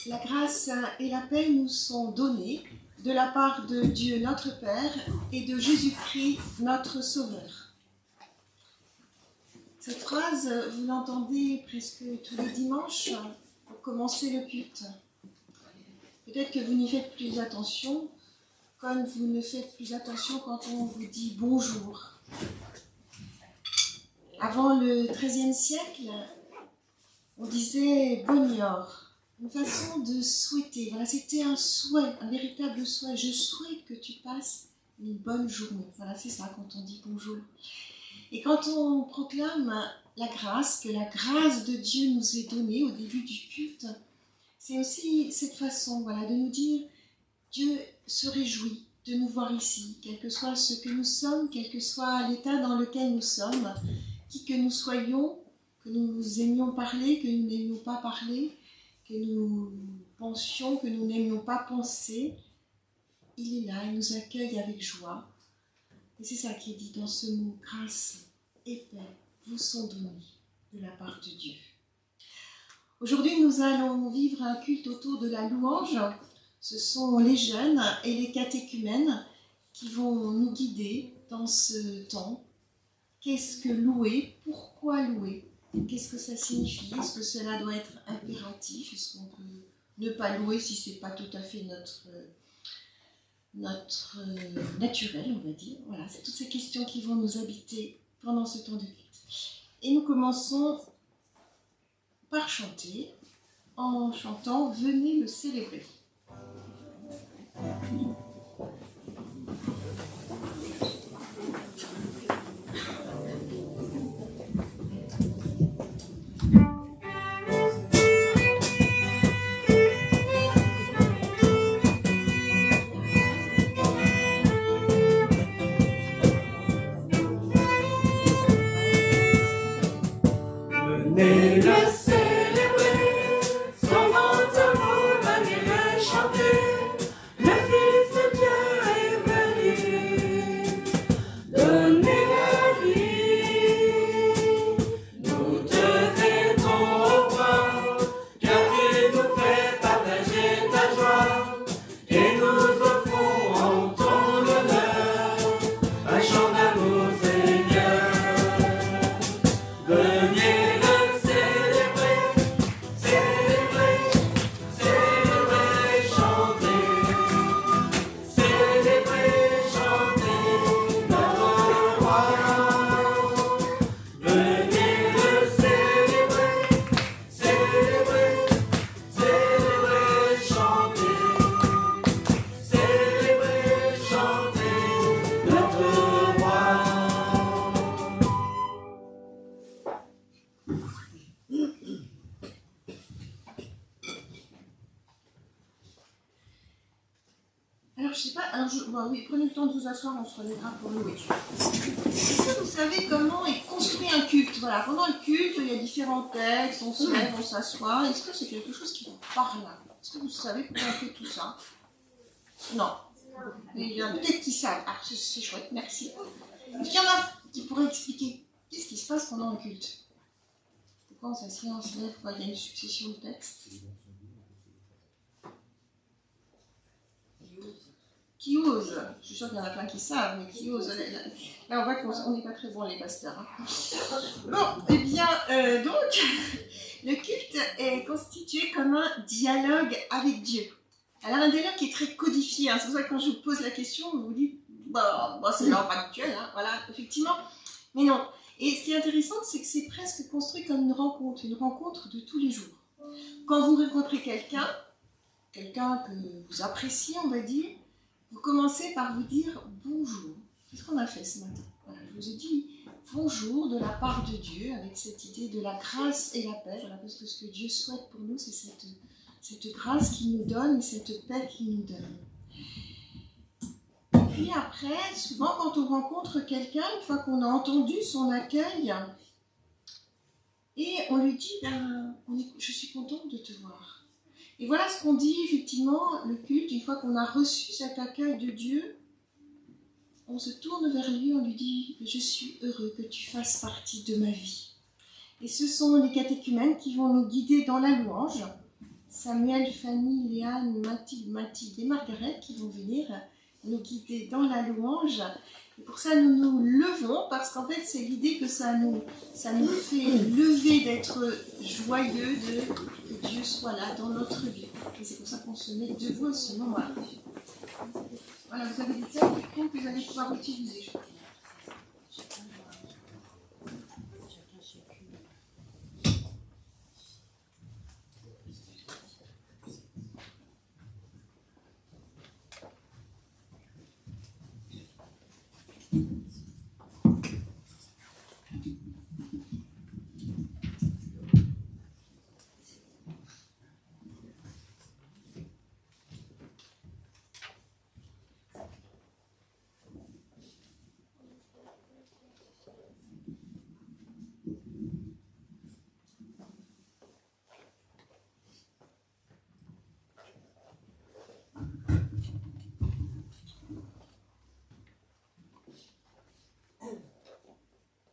La grâce et la paix nous sont données de la part de Dieu notre Père et de Jésus-Christ notre Sauveur. Cette phrase, vous l'entendez presque tous les dimanches pour commencer le culte. Peut-être que vous n'y faites plus attention, comme vous ne faites plus attention quand on vous dit bonjour. Avant le XIIIe siècle, on disait bonjour. Une façon de souhaiter. Voilà, c'était un souhait, un véritable souhait. Je souhaite que tu passes une bonne journée. Voilà, c'est ça quand on dit bonjour. Et quand on proclame la grâce, que la grâce de Dieu nous est donnée au début du culte, c'est aussi cette façon, voilà, de nous dire Dieu se réjouit de nous voir ici, quel que soit ce que nous sommes, quel que soit l'état dans lequel nous sommes, qui que nous soyons, que nous aimions parler, que nous n'aimions pas parler, que nous pensions, que nous n'aimions pas penser, il est là, il nous accueille avec joie. Et c'est ça qui est dit dans ce mot, grâce et paix vous sont données de la part de Dieu. Aujourd'hui, nous allons vivre un culte autour de la louange. Ce sont les jeunes et les catéchumènes qui vont nous guider dans ce temps. Qu'est-ce que louer? Pourquoi louer? Qu'est-ce que ça signifie? Est-ce que cela doit être impératif? Est-ce qu'on peut ne pas louer si ce n'est pas tout à fait notre naturel, on va dire? Voilà, c'est toutes ces questions qui vont nous habiter pendant ce temps de culte. Et nous commençons par chanter, en chantant « Venez le célébrer ». Oui, prenez le temps de vous asseoir, on se relèvera pour louer. Est-ce que vous savez comment est construit un culte? Voilà, pendant le culte, il y a différents textes, on se lève, on s'assoit. Est-ce que c'est quelque chose qui vous parle là? Est-ce que vous savez pourquoi on fait tout ça? Non. Il y en a peut-être qui savent. Ah, c'est chouette, merci. Est-ce qu'il y en a qui pourraient expliquer qu'est-ce qui se passe pendant le culte? Pourquoi on s'assied, on se lève, il y a une succession de textes? Qui ose, je suis sûre qu'il y en a plein qui savent, mais qui ose. Là, on voit qu'on n'est pas très bons les pasteurs. Hein. Bon, eh bien, donc, le culte est constitué comme un dialogue avec Dieu. Alors, un dialogue qui est très codifié. Hein. C'est pour ça que quand je vous pose la question, vous vous dites, c'est l'ordre habituel, hein. Voilà, effectivement. Mais non. Et ce qui est intéressant, c'est que c'est presque construit comme une rencontre de tous les jours. Quand vous rencontrez quelqu'un que vous appréciez, on va dire, vous commencez par vous dire bonjour. Qu'est-ce qu'on a fait ce matin? Voilà, je vous ai dit bonjour de la part de Dieu, avec cette idée de la grâce et la paix. Voilà, parce que ce que Dieu souhaite pour nous, c'est cette grâce qu'il nous donne et cette paix qu'il nous donne. puis après, souvent quand on rencontre quelqu'un, une fois qu'on a entendu son accueil, et on lui dit je suis contente de te voir. Et voilà ce qu'on dit effectivement, le culte, une fois qu'on a reçu cet accueil de Dieu, on se tourne vers lui, on lui dit je suis heureux que tu fasses partie de ma vie. Et ce sont les catéchumènes qui vont nous guider dans la louange. Samuel, Fanny, Léane, Mathilde et Margaret qui vont venir nous guider dans la louange. Et pour ça, nous nous levons, parce qu'en fait, c'est l'idée que ça nous fait lever, d'être joyeux, que Dieu soit là dans notre vie. Et c'est pour ça qu'on se met debout à ce moment-là. Voilà, vous avez des textes que vous allez pouvoir utiliser, je crois.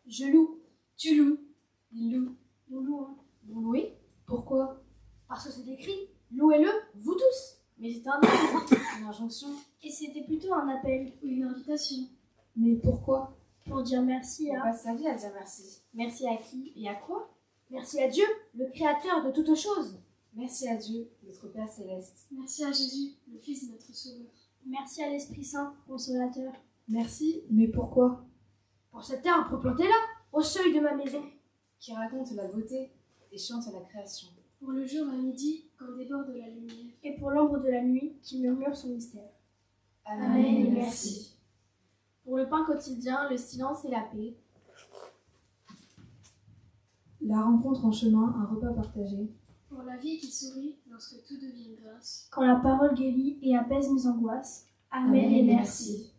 Je loue. Tu loues. Il loue. Nous louons. Vous louez. Pourquoi? Parce que c'est écrit. Louez-le, vous tous. Mais c'est un ordre, une injonction. Et c'était plutôt un appel ou une invitation. Mais pourquoi? Pour dire merci à... On passe sa vie à dire merci. Merci à qui et à quoi? Merci à Dieu, le créateur de toutes choses. Merci à Dieu, notre Père Céleste. Merci à Jésus, le Fils de notre Sauveur. Merci à l'Esprit Saint, consolateur. Merci, mais pourquoi? Pour cet arbre planté là, au seuil de ma maison. Qui raconte la beauté et chante la création. Pour le jour à midi, quand déborde la lumière. Et pour l'ombre de la nuit, qui murmure son mystère. Amen et merci. Pour le pain quotidien, le silence et la paix. La rencontre en chemin, un repas partagé. Pour la vie qui sourit lorsque tout devient grâce. Quand la parole guérit et apaise mes angoisses. Amen et merci.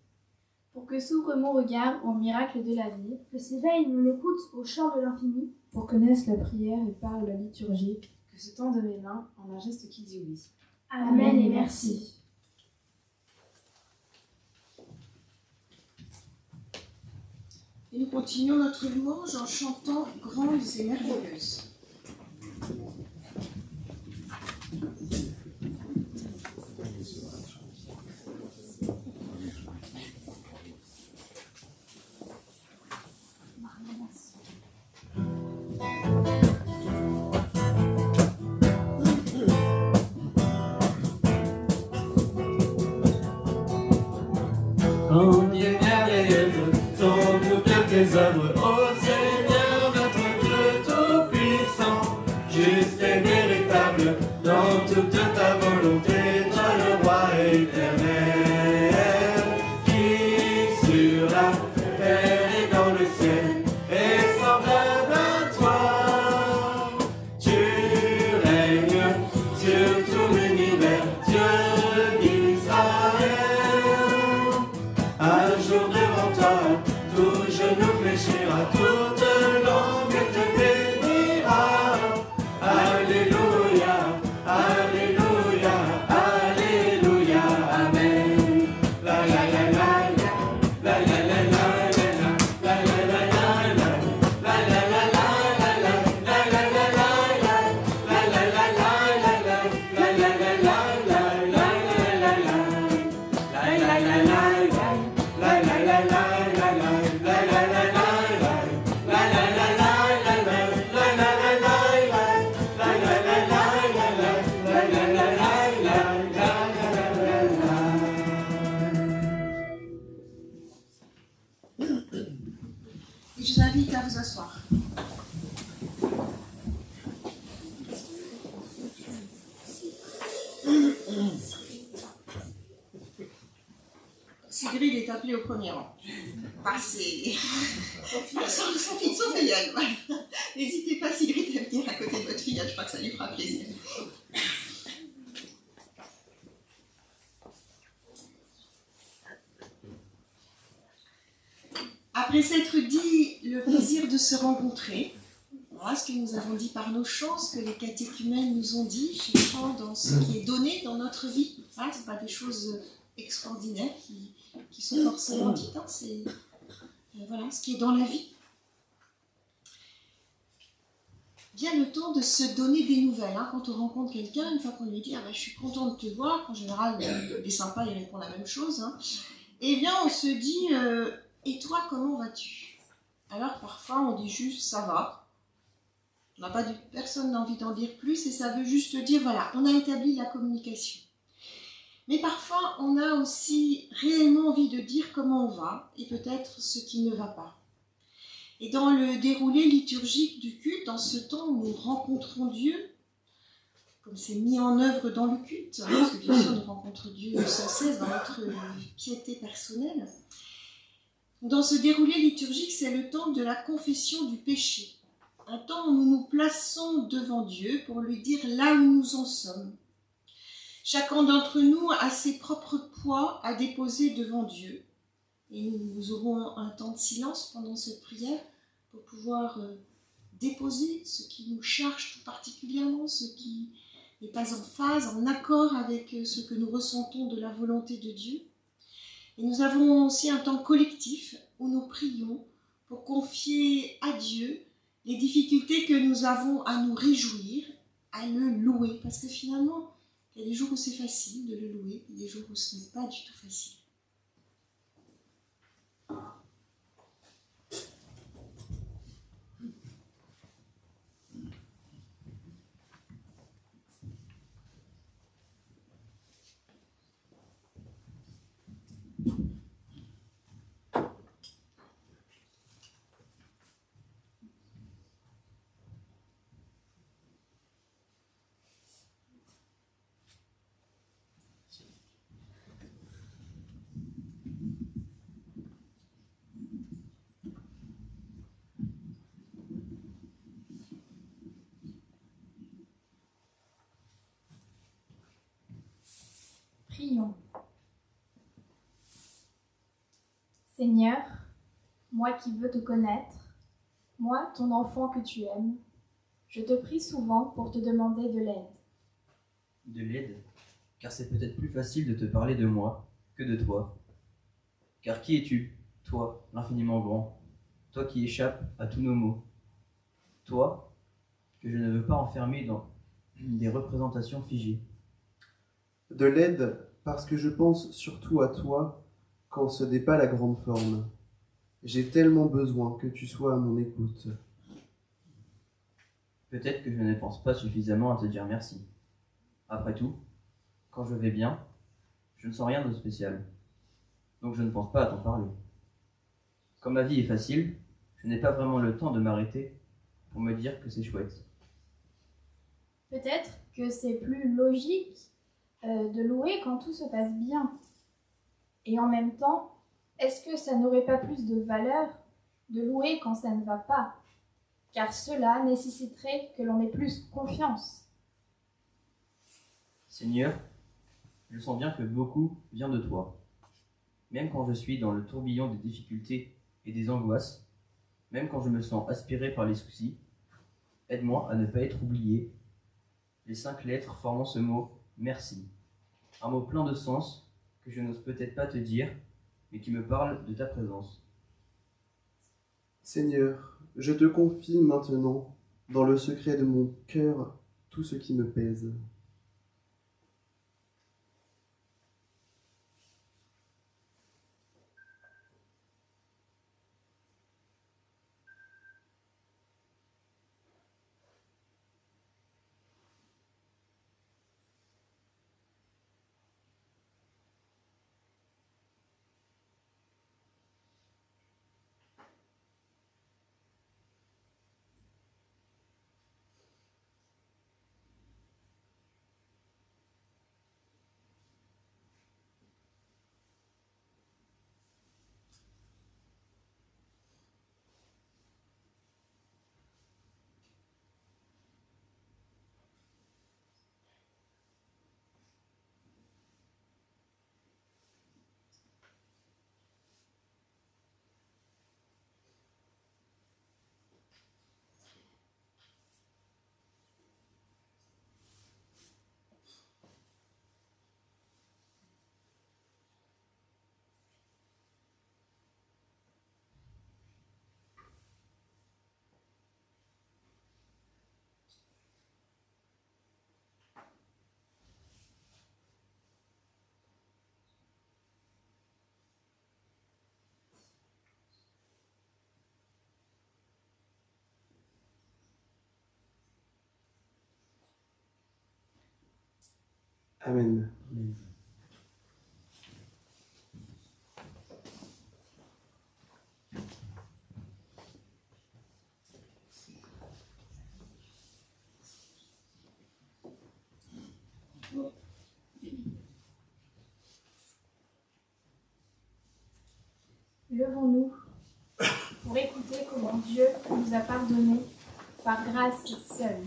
Pour que s'ouvre mon regard au miracle de la vie. Que s'éveille mon écoute au chant de l'infini. Pour que naisse la prière et parle la liturgie. Que se tende mes mains en un geste qui dit oui. Amen et merci. Et nous continuons notre louange en chantant Grandes et merveilleuses. Grandes et merveilleuses sont toutes tes œuvres, ô Seigneur notre Dieu tout-puissant, juste et véritable dans toute ta volonté, toi le roi éternel, qui sur la terre et dans le ciel est semblable à toi. Tu règnes sur tout l'univers, Dieu d'Israël. Un jour devant toi, tout genou fléchira, toute langue te bénira. Alléluia, Alléluia, Alléluia, Amen. La la la la la, la la la la la, la la la la la, la la la la la, la la la la la, la la la la la, la la la la la, la la la la. Et je vous invite à vous asseoir. Sigrid est appelée au premier rang. Passez. Son filleul. N'hésitez pas, Sigrid, à venir à côté de votre filleul. Je crois que ça lui fera plaisir. Après s'être dit le plaisir de se rencontrer, voilà ce que nous avons dit par nos chants, ce que les catéchumènes nous ont dit, cherchant dans ce qui est donné dans notre vie. Voilà, ce pas des choses extraordinaires qui sont forcément dites, hein, c'est voilà, ce qui est dans la vie. Vient le temps de se donner des nouvelles. Hein. Quand on rencontre quelqu'un, une fois qu'on lui dit « je suis content de te voir », en général, il est sympa, il répond la même chose. Hein. Et bien, on se dit « et toi, comment vas-tu » Alors, parfois, on dit juste « ça va ». Personne n'a envie d'en dire plus et ça veut juste dire « voilà, on a établi la communication ». Mais parfois, on a aussi réellement envie de dire comment on va et peut-être ce qui ne va pas. Et dans le déroulé liturgique du culte, dans ce temps où nous rencontrons Dieu, comme c'est mis en œuvre dans le culte, parce que bien sûr nous rencontrons Dieu sans cesse dans notre piété personnelle, dans ce déroulé liturgique, c'est le temps de la confession du péché. Un temps où nous nous plaçons devant Dieu pour lui dire là où nous en sommes. Chacun d'entre nous a ses propres poids à déposer devant Dieu. Et nous aurons un temps de silence pendant cette prière pour pouvoir déposer ce qui nous charge tout particulièrement, ce qui n'est pas en phase, en accord avec ce que nous ressentons de la volonté de Dieu. Et nous avons aussi un temps collectif où nous prions pour confier à Dieu les difficultés que nous avons à nous réjouir, à le louer. Parce que finalement, il y a des jours où c'est facile de le louer, et des jours où ce n'est pas du tout facile. Prions. Seigneur, moi qui veux te connaître, moi, ton enfant que tu aimes, je te prie souvent pour te demander de l'aide. De l'aide, car c'est peut-être plus facile de te parler de moi que de toi. Car qui es-tu, toi, l'infiniment grand, toi qui échappes à tous nos maux, toi que je ne veux pas enfermer dans des représentations figées. De l'aide, parce que je pense surtout à toi quand ce n'est pas la grande forme. J'ai tellement besoin que tu sois à mon écoute. Peut-être que je ne pense pas suffisamment à te dire merci. Après tout, quand je vais bien, je ne sens rien de spécial. Donc je ne pense pas à t'en parler. Comme ma vie est facile, je n'ai pas vraiment le temps de m'arrêter pour me dire que c'est chouette. Peut-être que c'est plus logique de louer quand tout se passe bien. Et en même temps, est-ce que ça n'aurait pas plus de valeur de louer quand ça ne va pas? Car cela nécessiterait que l'on ait plus confiance. Seigneur, je sens bien que beaucoup vient de toi. Même quand je suis dans le tourbillon des difficultés et des angoisses, même quand je me sens aspiré par les soucis, aide-moi à ne pas être oublié. Les 5 lettres formant ce mot « merci ». Un mot plein de sens que je n'ose peut-être pas te dire, mais qui me parle de ta présence. Seigneur, je te confie maintenant, dans le secret de mon cœur, tout ce qui me pèse. Amen. Levons-nous pour écouter comment Dieu nous a pardonné par grâce seule.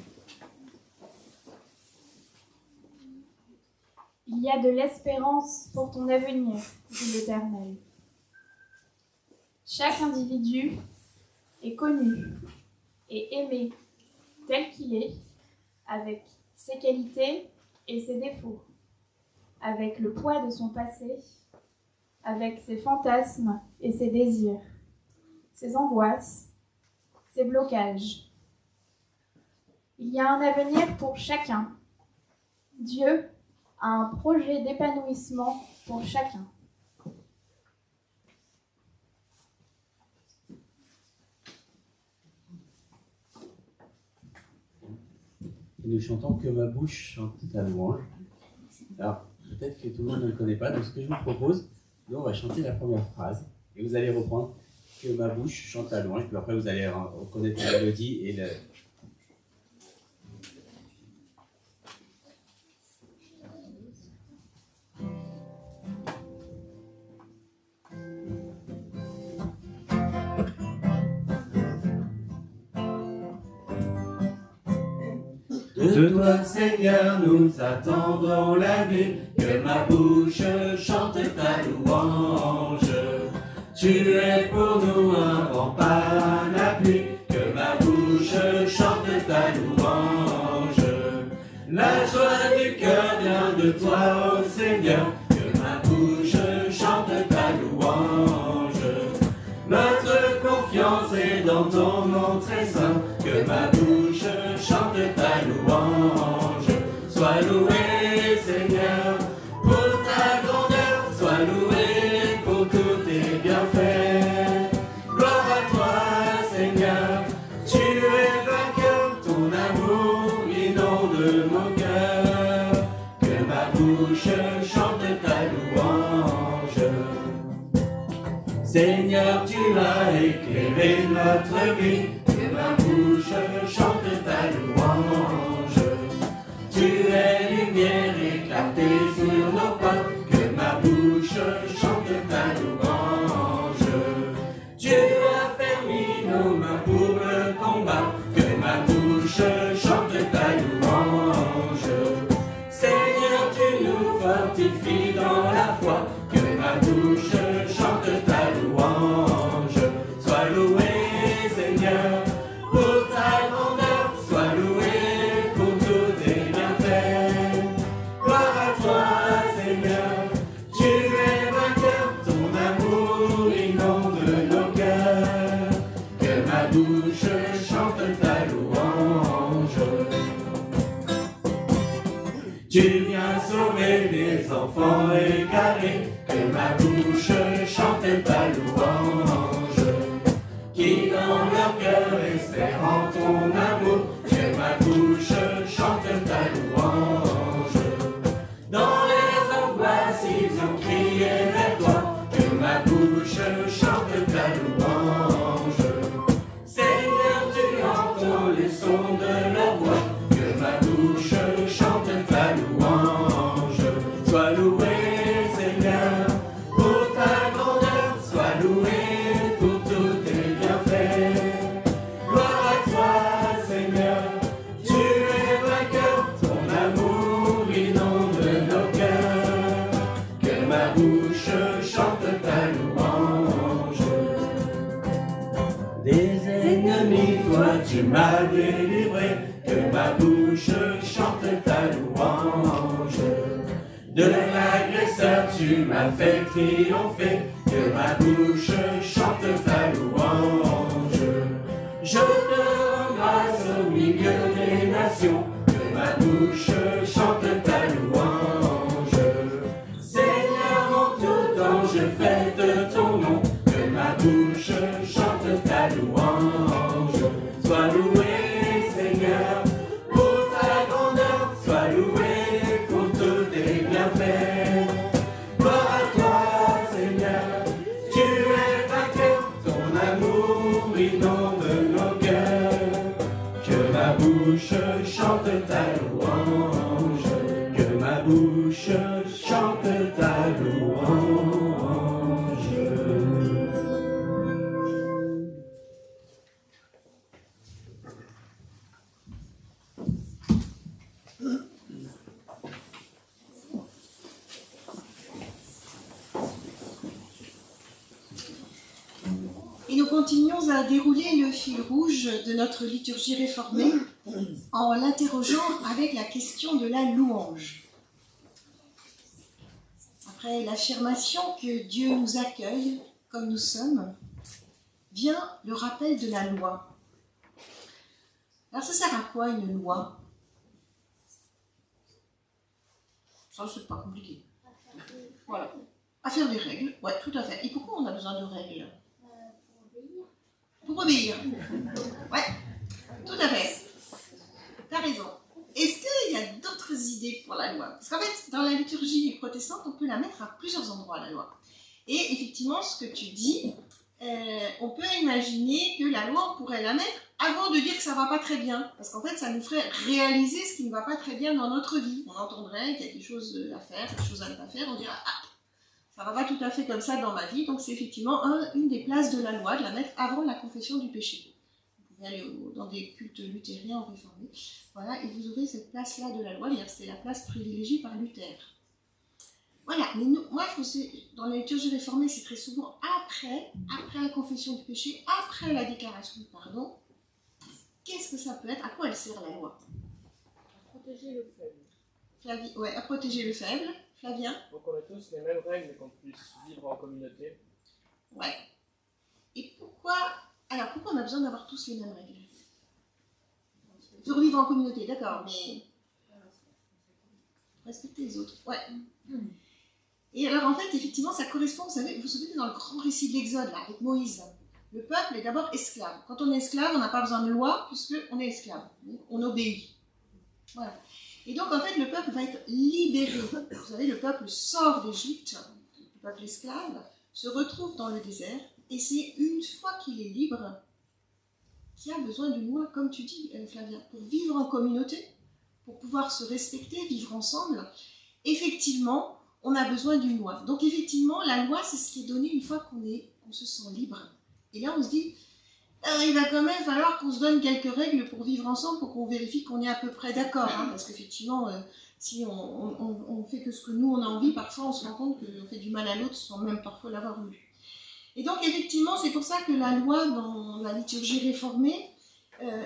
Il y a de l'espérance pour ton avenir, dit l'Éternel. Chaque individu est connu et aimé tel qu'il est, avec ses qualités et ses défauts, avec le poids de son passé, avec ses fantasmes et ses désirs, ses angoisses, ses blocages. Il y a un avenir pour chacun. Dieu a un projet d'épanouissement pour chacun. Et nous chantons Que ma bouche chante ta louange. Alors, peut-être que tout le monde ne le connaît pas, donc ce que je vous propose, nous on va chanter la première phrase, et vous allez reprendre Que ma bouche chante ta louange, puis après vous allez reconnaître la mélodie et le... De toi, Seigneur, nous attendons la vie, que ma bouche chante ta louange. Tu es pour nous un rempart, un appui, que ma bouche chante ta louange. La joie du cœur vient de toi, ô Seigneur, que ma bouche chante ta louange. Notre confiance est dans ton nom très saint, que ma bouche chante ta louange. Sois loué, Seigneur, pour ta grandeur, sois loué pour tous tes bienfaits. Gloire à toi, Seigneur, tu es vainqueur, ton amour inonde mon cœur. Que ma bouche chante ta louange. Seigneur, tu as éclairé notre vie, que ma bouche chante ta louange. Tu es lumière éclatée sur nos pas, que ma bouche chante ta louange. Tu as fermé nos mains pour le combat, que ma bouche chante ta louange. Seigneur, tu nous fortifies dans la foi, que ma bouche chante ta louange. Sois loué, Seigneur, pour ta grandeur, sois loué pour tous tes bienfaits. Gloire à toi, Seigneur, tu es vainqueur, ton amour inonde nos cœurs. Que ma bouche chante ta louange. Tu viens sauver les enfants égarés, que ma bouche chante ta louange. Qui dans leur cœur espèrent en ton amour, que ma bouche chante ta louange. Dans les angoisses ils ont crié vers toi, que ma bouche chante ta louange. Seigneur, tu entends les sons de leur voix, que ma bouche chante ta louange. Sois loué, Seigneur, pour ta grandeur, sois loué pour tous tes bienfaits. Gloire à toi, Seigneur, tu es vainqueur, ton amour inonde nos cœurs. Que ma bouche chante ta louange. Des ennemis, toi tu m'as délivré, que ma bouche chante ta louange. De l'agresseur tu m'as fait triompher, que ma bouche chante ta louange. Je te rends grâce au milieu des nations, que ma bouche chante ta louange. Seigneur, en tout temps je fête ton nom, que ma bouche chante ta louange. Sois loué, Seigneur, pour ta grandeur, sois loué pour tous tes Amen. Gloire à toi, Seigneur, tu es vainqueur, ton amour inonde nos cœurs. Que ma bouche chante ta louange, que ma bouche chante ta louange. Et nous continuons à dérouler le fil rouge de notre liturgie réformée en l'interrogeant avec la question de la louange. Après l'affirmation que Dieu nous accueille comme nous sommes, vient le rappel de la loi. Alors ça sert à quoi une loi? Ça, c'est pas compliqué. Voilà. À faire des règles, ouais, tout à fait. Et pourquoi on a besoin de règles? Pour obéir. Ouais, tout à fait. T'as raison. Est-ce qu'il y a d'autres idées pour la loi? Parce qu'en fait, dans la liturgie protestante, on peut la mettre à plusieurs endroits, la loi. Et effectivement, ce que tu dis, on peut imaginer que la loi, on pourrait la mettre avant de dire que ça va pas très bien. Parce qu'en fait, ça nous ferait réaliser ce qui ne va pas très bien dans notre vie. On entendrait qu'il y a quelque chose à faire, quelque chose à ne pas faire, on dirait « Ah, ça va pas tout à fait comme ça dans ma vie ». Donc c'est effectivement une des places de la loi, de la mettre avant la confession du péché. Vous pouvez aller dans des cultes luthériens ou réformés. Voilà, et vous aurez cette place-là de la loi, c'est la place privilégiée par Luther. Voilà, mais nous, moi, dans la liturgie réformée, c'est très souvent après la confession du péché, après la déclaration de pardon. Qu'est-ce que ça peut être? À quoi elle sert la loi? À protéger le faible. Ouais, à protéger le faible. Flavien? Pour qu'on ait tous les mêmes règles et qu'on puisse vivre en communauté. Ouais. Et pourquoi on a besoin d'avoir tous les mêmes règles? Pour vivre en communauté, d'accord, mais respecter les autres. Ouais. Et alors en fait, effectivement, ça correspond, vous vous souvenez dans le grand récit de l'Exode, là, avec Moïse. Le peuple est d'abord esclave. Quand on est esclave, on n'a pas besoin de loi, puisqu'on est esclave. On obéit. Voilà. Et donc, en fait, le peuple va être libéré. Vous savez, le peuple sort d'Égypte, le peuple esclave, se retrouve dans le désert, et c'est une fois qu'il est libre qu'il a besoin d'une loi, comme tu dis, Flavien, pour vivre en communauté, pour pouvoir se respecter, vivre ensemble. Effectivement, on a besoin d'une loi. Donc, effectivement, la loi, c'est ce qui est donné une fois qu'on se sent libre. Et là, on se dit, il va quand même falloir qu'on se donne quelques règles pour vivre ensemble, pour qu'on vérifie qu'on est à peu près d'accord. Hein, parce qu'effectivement, si on fait que ce que nous, on a envie, parfois, on se rend compte qu'on fait du mal à l'autre sans même parfois l'avoir voulu. Et donc, effectivement, c'est pour ça que la loi, dans la liturgie réformée,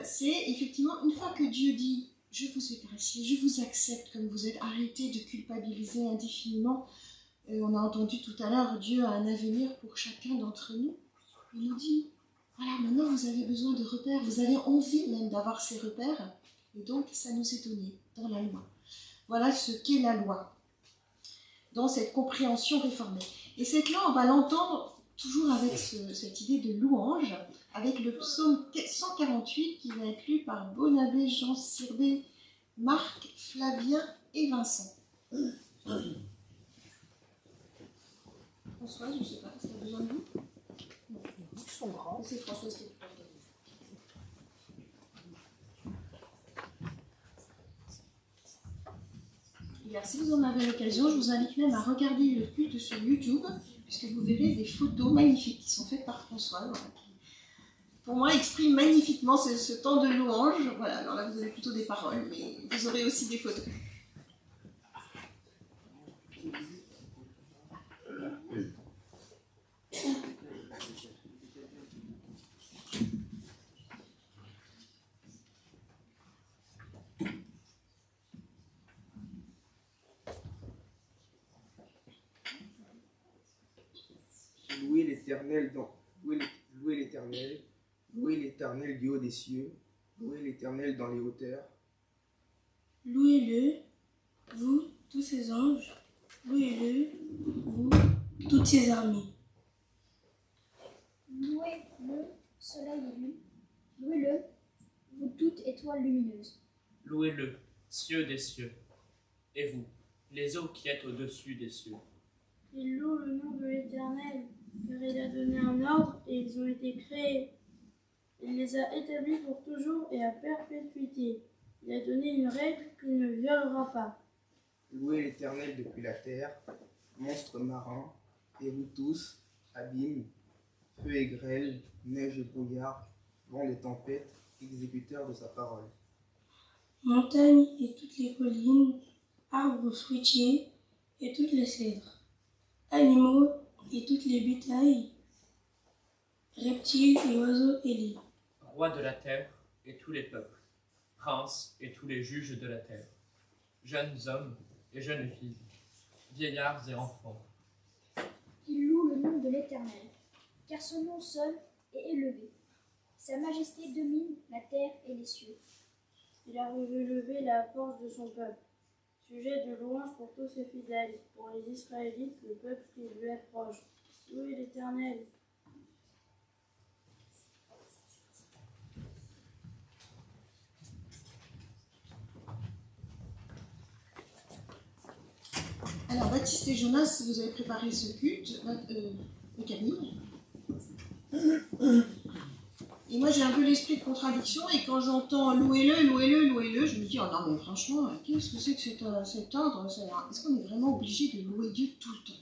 c'est effectivement, une fois que Dieu dit, je vous ai gracié, je vous accepte comme vous êtes, arrêtez de culpabiliser indéfiniment. On a entendu tout à l'heure, Dieu a un avenir pour chacun d'entre nous. Il nous dit, voilà, maintenant vous avez besoin de repères, vous avez envie même d'avoir ces repères, et donc ça nous est donné dans la loi. Voilà ce qu'est la loi, dans cette compréhension réformée. Et cette loi, on va l'entendre toujours avec cette idée de louange, avec le psaume 148 qui va être lu par Bonabé, Jean Sirbé, Marc, Flavien et Vincent. Françoise, je ne sais pas, est-ce que tu as besoin de vous? Ils sont grands. C'est Françoise qui est plus alors, si vous en avez l'occasion, je vous invite même à regarder le culte sur YouTube, puisque vous verrez des photos magnifiques qui sont faites par Françoise, voilà, qui, pour moi, expriment magnifiquement ce temps de louange. Voilà, alors là, vous avez plutôt des paroles, mais vous aurez aussi des photos. Louez l'Éternel louez l'Éternel du haut des cieux, louez l'Éternel dans les hauteurs. Louez-le, vous, tous ses anges, louez-le, vous, toutes ses armées. Louez-le, soleil et lune. Louez-le, vous toutes étoiles lumineuses. Louez-le, cieux des cieux. Et vous, les eaux qui est au-dessus des cieux. Ils louent le nom de l'Éternel, car il a donné un ordre et ils ont été créés. Il les a établis pour toujours et à perpétuité. Il a donné une règle qu'il ne violera pas. Louez l'Éternel depuis la terre, monstres marins, et vous tous, abîmes, feu et grêle, neige et brouillard, vent des tempêtes, exécuteurs de sa parole. Montagnes et toutes les collines, arbres fruitiers et toutes les cèdres, animaux et toutes les bétails, reptiles et oiseaux ailés. Rois de la terre et tous les peuples, princes et tous les juges de la terre, jeunes hommes et jeunes filles, vieillards et enfants. Il loue le nom de l'Éternel, car son nom seul est élevé. Sa majesté domine la terre et les cieux. Il a relevé la force de son peuple. Sujet de louange pour tous ses fidèles, pour les Israélites, le peuple qui lui est proche. Louez l'Éternel. Alors, Baptiste et Jonas, vous avez préparé ce culte, de Camille. Et moi, j'ai un peu l'esprit de contradiction, et quand j'entends louez-le, louez-le, louez-le, je me dis, oh non, mais franchement, qu'est-ce que c'est que cet ordre? Est-ce qu'on est vraiment obligé de louer Dieu tout le temps?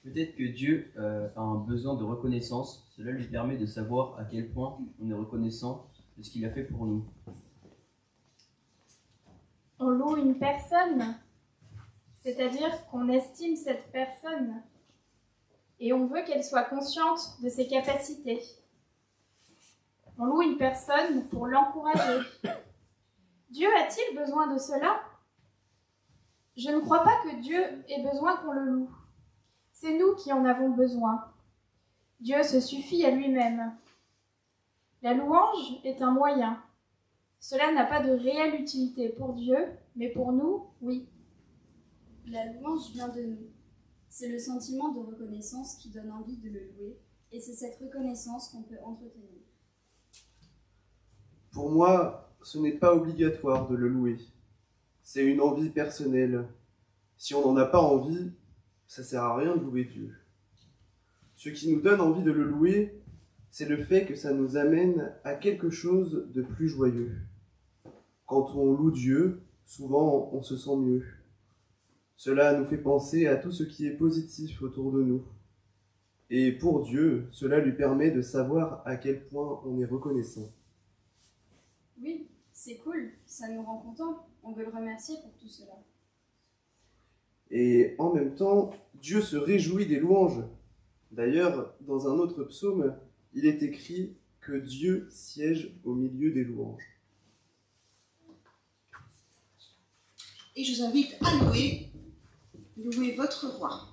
Peut-être que Dieu a un besoin de reconnaissance. Cela lui permet de savoir à quel point on est reconnaissant de ce qu'il a fait pour nous. On loue une personne, c'est-à-dire qu'on estime cette personne et on veut qu'elle soit consciente de ses capacités. On loue une personne pour l'encourager. Dieu a-t-il besoin de cela? Je ne crois pas que Dieu ait besoin qu'on le loue. C'est nous qui en avons besoin. Dieu se suffit à lui-même. La louange est un moyen. Cela n'a pas de réelle utilité pour Dieu, mais pour nous, oui. La louange vient de nous. C'est le sentiment de reconnaissance qui donne envie de le louer, et c'est cette reconnaissance qu'on peut entretenir. Pour moi, ce n'est pas obligatoire de le louer. C'est une envie personnelle. Si on n'en a pas envie, ça sert à rien de louer Dieu. Ce qui nous donne envie de le louer, c'est le fait que ça nous amène à quelque chose de plus joyeux. Quand on loue Dieu, souvent on se sent mieux. Cela nous fait penser à tout ce qui est positif autour de nous. Et pour Dieu, cela lui permet de savoir à quel point on est reconnaissant. Oui, c'est cool, ça nous rend contents, on veut le remercier pour tout cela. Et en même temps, Dieu se réjouit des louanges. D'ailleurs, dans un autre psaume, il est écrit que Dieu siège au milieu des louanges. Et je vous invite à louer votre roi.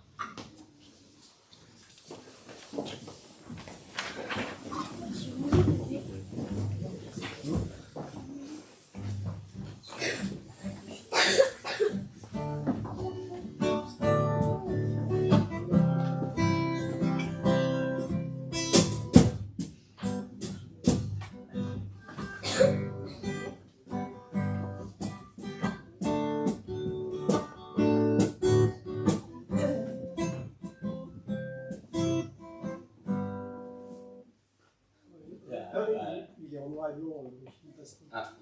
Il est en noir et blanc, le film passe. Ah.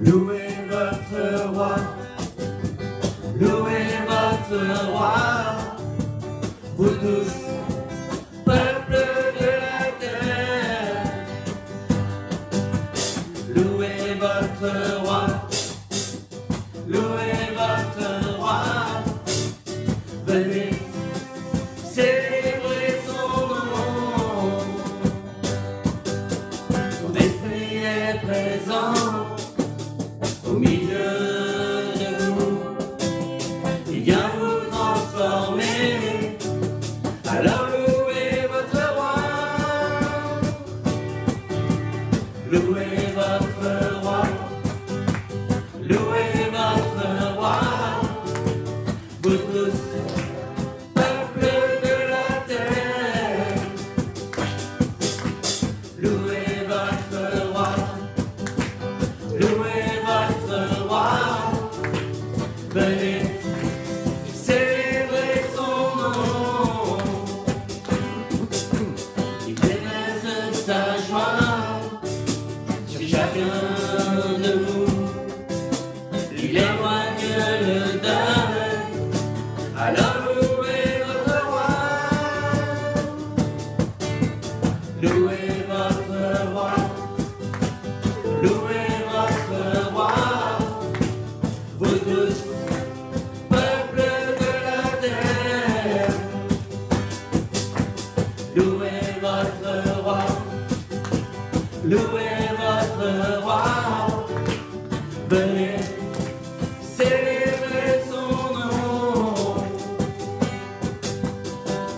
Louez votre roi, votre roi, vous tous, peuple de la terre. Louez votre roi, louez votre roi, venez célébrer son nom. Son esprit est présent au milieu de nous. Il vient vous transformer. Alors louez votre roi. Louez votre roi. Louez votre roi. Vous tous, peuple de la terre. Louez votre roi. Louez votre roi. Venez célébrer son nom. Il déverse sa joie sur chacun de nous. Il éloigne le deuil. Alors louez votre roi. Louez votre roi. Louez votre roi. Vous tous, peuple de la terre. Louez votre roi. Louez votre roi. Venez célébrer son nom.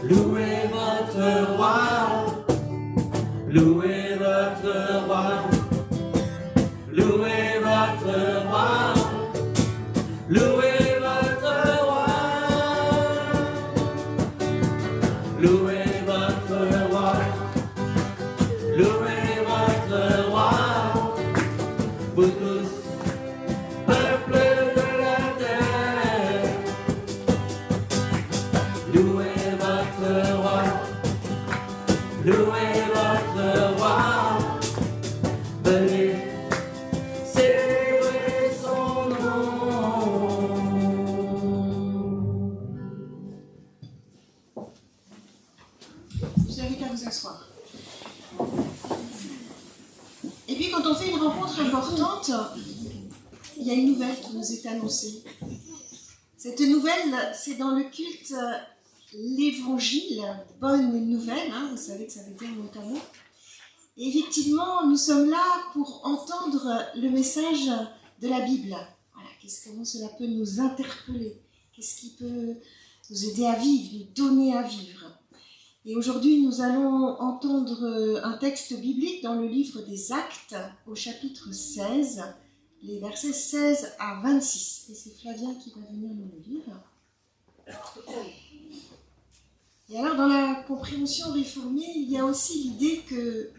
Louez votre roi. Louez votre roi. Louez votre roi. Louez votre roi. Louez votre roi. Louez votre roi. Vous tous, peuple de la terre. Louez votre roi. Louez votre roi. Venez célébrer son nom. Vous n'avez qu'à vous asseoir. Et puis quand on fait une rencontre importante, il y a une nouvelle qui nous est annoncée. Cette nouvelle, c'est dans le culte l'évangile, bonne nouvelle, hein, vous savez que ça veut dire notamment. Et effectivement, nous sommes là pour entendre le message de la Bible. Voilà, comment cela peut nous interpeller? Qu'est-ce qui peut nous aider à vivre, nous donner à vivre? Et aujourd'hui, nous allons entendre un texte biblique dans le livre des Actes, au chapitre 16, les versets 16 à 26. Et c'est Flavien qui va venir nous le lire. Et alors, dans la compréhension réformée, il y a aussi l'idée que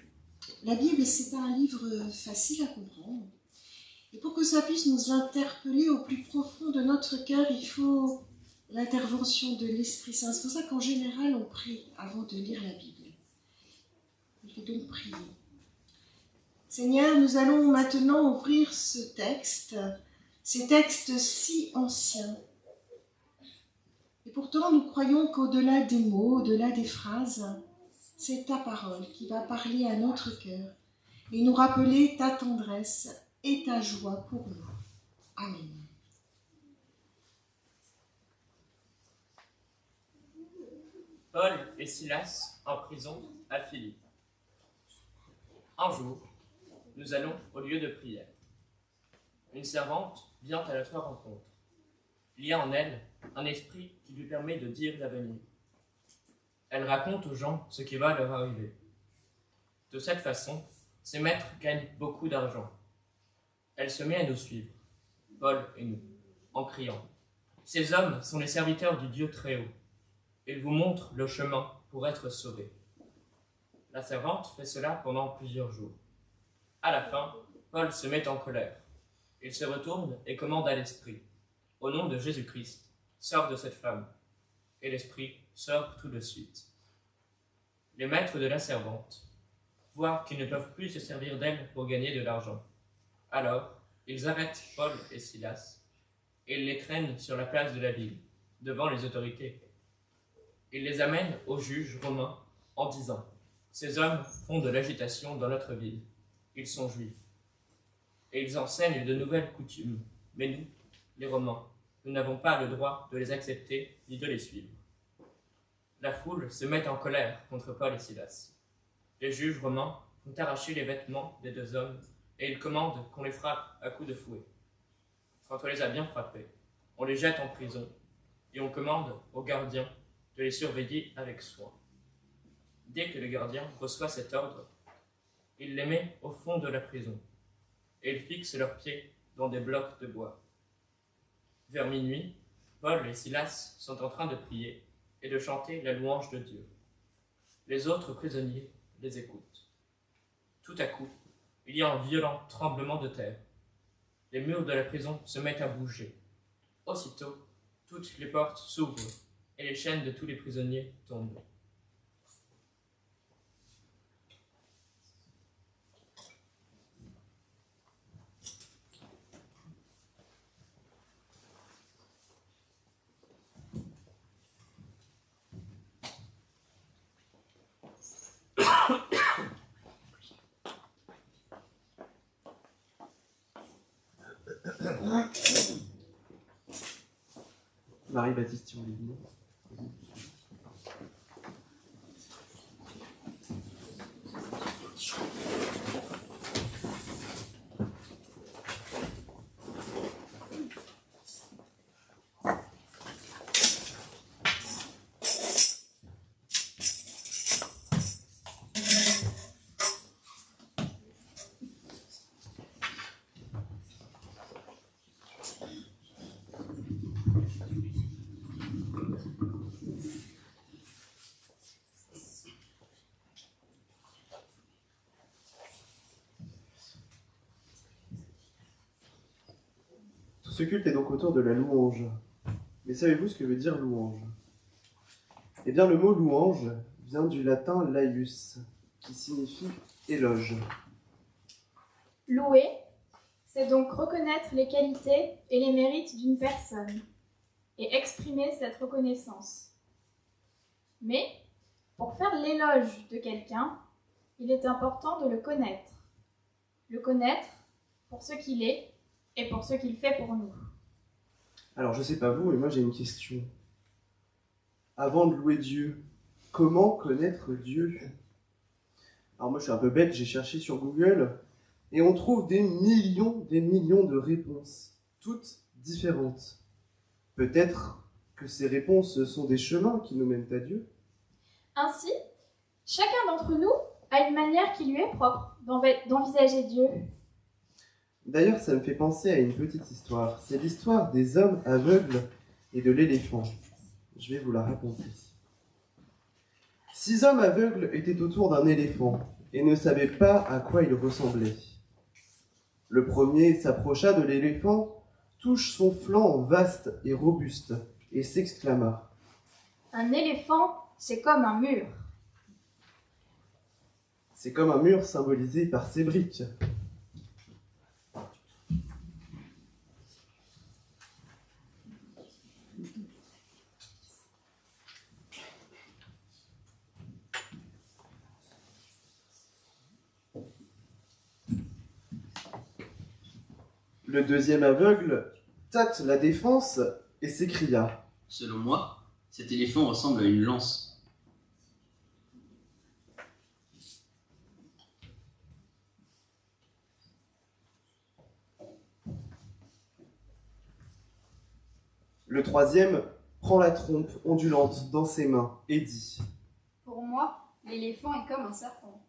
la Bible, c'est pas un livre facile à comprendre. Et pour que ça puisse nous interpeller au plus profond de notre cœur, il faut l'intervention de l'Esprit Saint. C'est pour ça qu'en général, on prie avant de lire la Bible. Il faut donc prier. Seigneur, nous allons maintenant ouvrir ce texte, ces textes si anciens. Et pourtant, nous croyons qu'au-delà des mots, au-delà des phrases, c'est ta parole qui va parler à notre cœur et nous rappeler ta tendresse et ta joie pour nous. Amen. Paul et Silas en prison à Philippe. Un jour, nous allons au lieu de prière. Une servante vient à notre rencontre. Il y a en elle un esprit qui lui permet de dire l'avenir. Elle raconte aux gens ce qui va leur arriver. De cette façon, ses maîtres gagnent beaucoup d'argent. Elle se met à nous suivre, Paul et nous, en criant. Ces hommes sont les serviteurs du Dieu Très-Haut. Ils vous montrent le chemin pour être sauvés. La servante fait cela pendant plusieurs jours. À la fin, Paul se met en colère. Il se retourne et commande à l'esprit. Au nom de Jésus-Christ, sors de cette femme. Et l'esprit sort tout de suite. Les maîtres de la servante voient qu'ils ne peuvent plus se servir d'elle pour gagner de l'argent. Alors, ils arrêtent Paul et Silas et ils les traînent sur la place de la ville, devant les autorités. Il les amène aux juges romains en disant « Ces hommes font de l'agitation dans notre ville. Ils sont juifs. Et ils enseignent de nouvelles coutumes. Mais nous, les Romains, nous n'avons pas le droit de les accepter ni de les suivre. » La foule se met en colère contre Paul et Silas. Les juges romains font arracher les vêtements des deux hommes et ils commandent qu'on les frappe à coups de fouet. Quand on les a bien frappés, on les jette en prison et on commande aux gardiens de les surveiller avec soin. Dès que le gardien reçoit cet ordre, il les met au fond de la prison et il fixe leurs pieds dans des blocs de bois. Vers minuit, Paul et Silas sont en train de prier et de chanter la louange de Dieu. Les autres prisonniers les écoutent. Tout à coup, il y a un violent tremblement de terre. Les murs de la prison se mettent à bouger. Aussitôt, toutes les portes s'ouvrent et les chaînes de tous les prisonniers tombent. Marie-Baptiste Thionville. Ce culte est donc autour de la louange. Mais savez-vous ce que veut dire louange? Eh bien, le mot louange vient du latin laïus, qui signifie éloge. Louer, c'est donc reconnaître les qualités et les mérites d'une personne et exprimer cette reconnaissance. Mais, pour faire l'éloge de quelqu'un, il est important de le connaître. Le connaître pour ce qu'il est et pour ce qu'il fait pour nous. Alors, je sais pas vous, mais moi j'ai une question. Avant de louer Dieu, comment connaître Dieu? Alors moi je suis un peu bête, j'ai cherché sur Google et on trouve des millions de réponses, toutes différentes. Peut-être que ces réponses sont des chemins qui nous mènent à Dieu. Ainsi, chacun d'entre nous a une manière qui lui est propre d'envisager Dieu. D'ailleurs, ça me fait penser à une petite histoire. C'est l'histoire des hommes aveugles et de l'éléphant. Je vais vous la raconter. 6 hommes aveugles étaient autour d'un éléphant et ne savaient pas à quoi il ressemblait. Le premier s'approcha de l'éléphant, touche son flanc vaste et robuste et s'exclama : « Un éléphant, c'est comme un mur. » C'est comme un mur symbolisé par ses briques. Le deuxième aveugle tâte la défense et s'écria : « Selon moi, cet éléphant ressemble à une lance. » Le troisième prend la trompe ondulante dans ses mains et dit : « Pour moi, l'éléphant est comme un serpent. »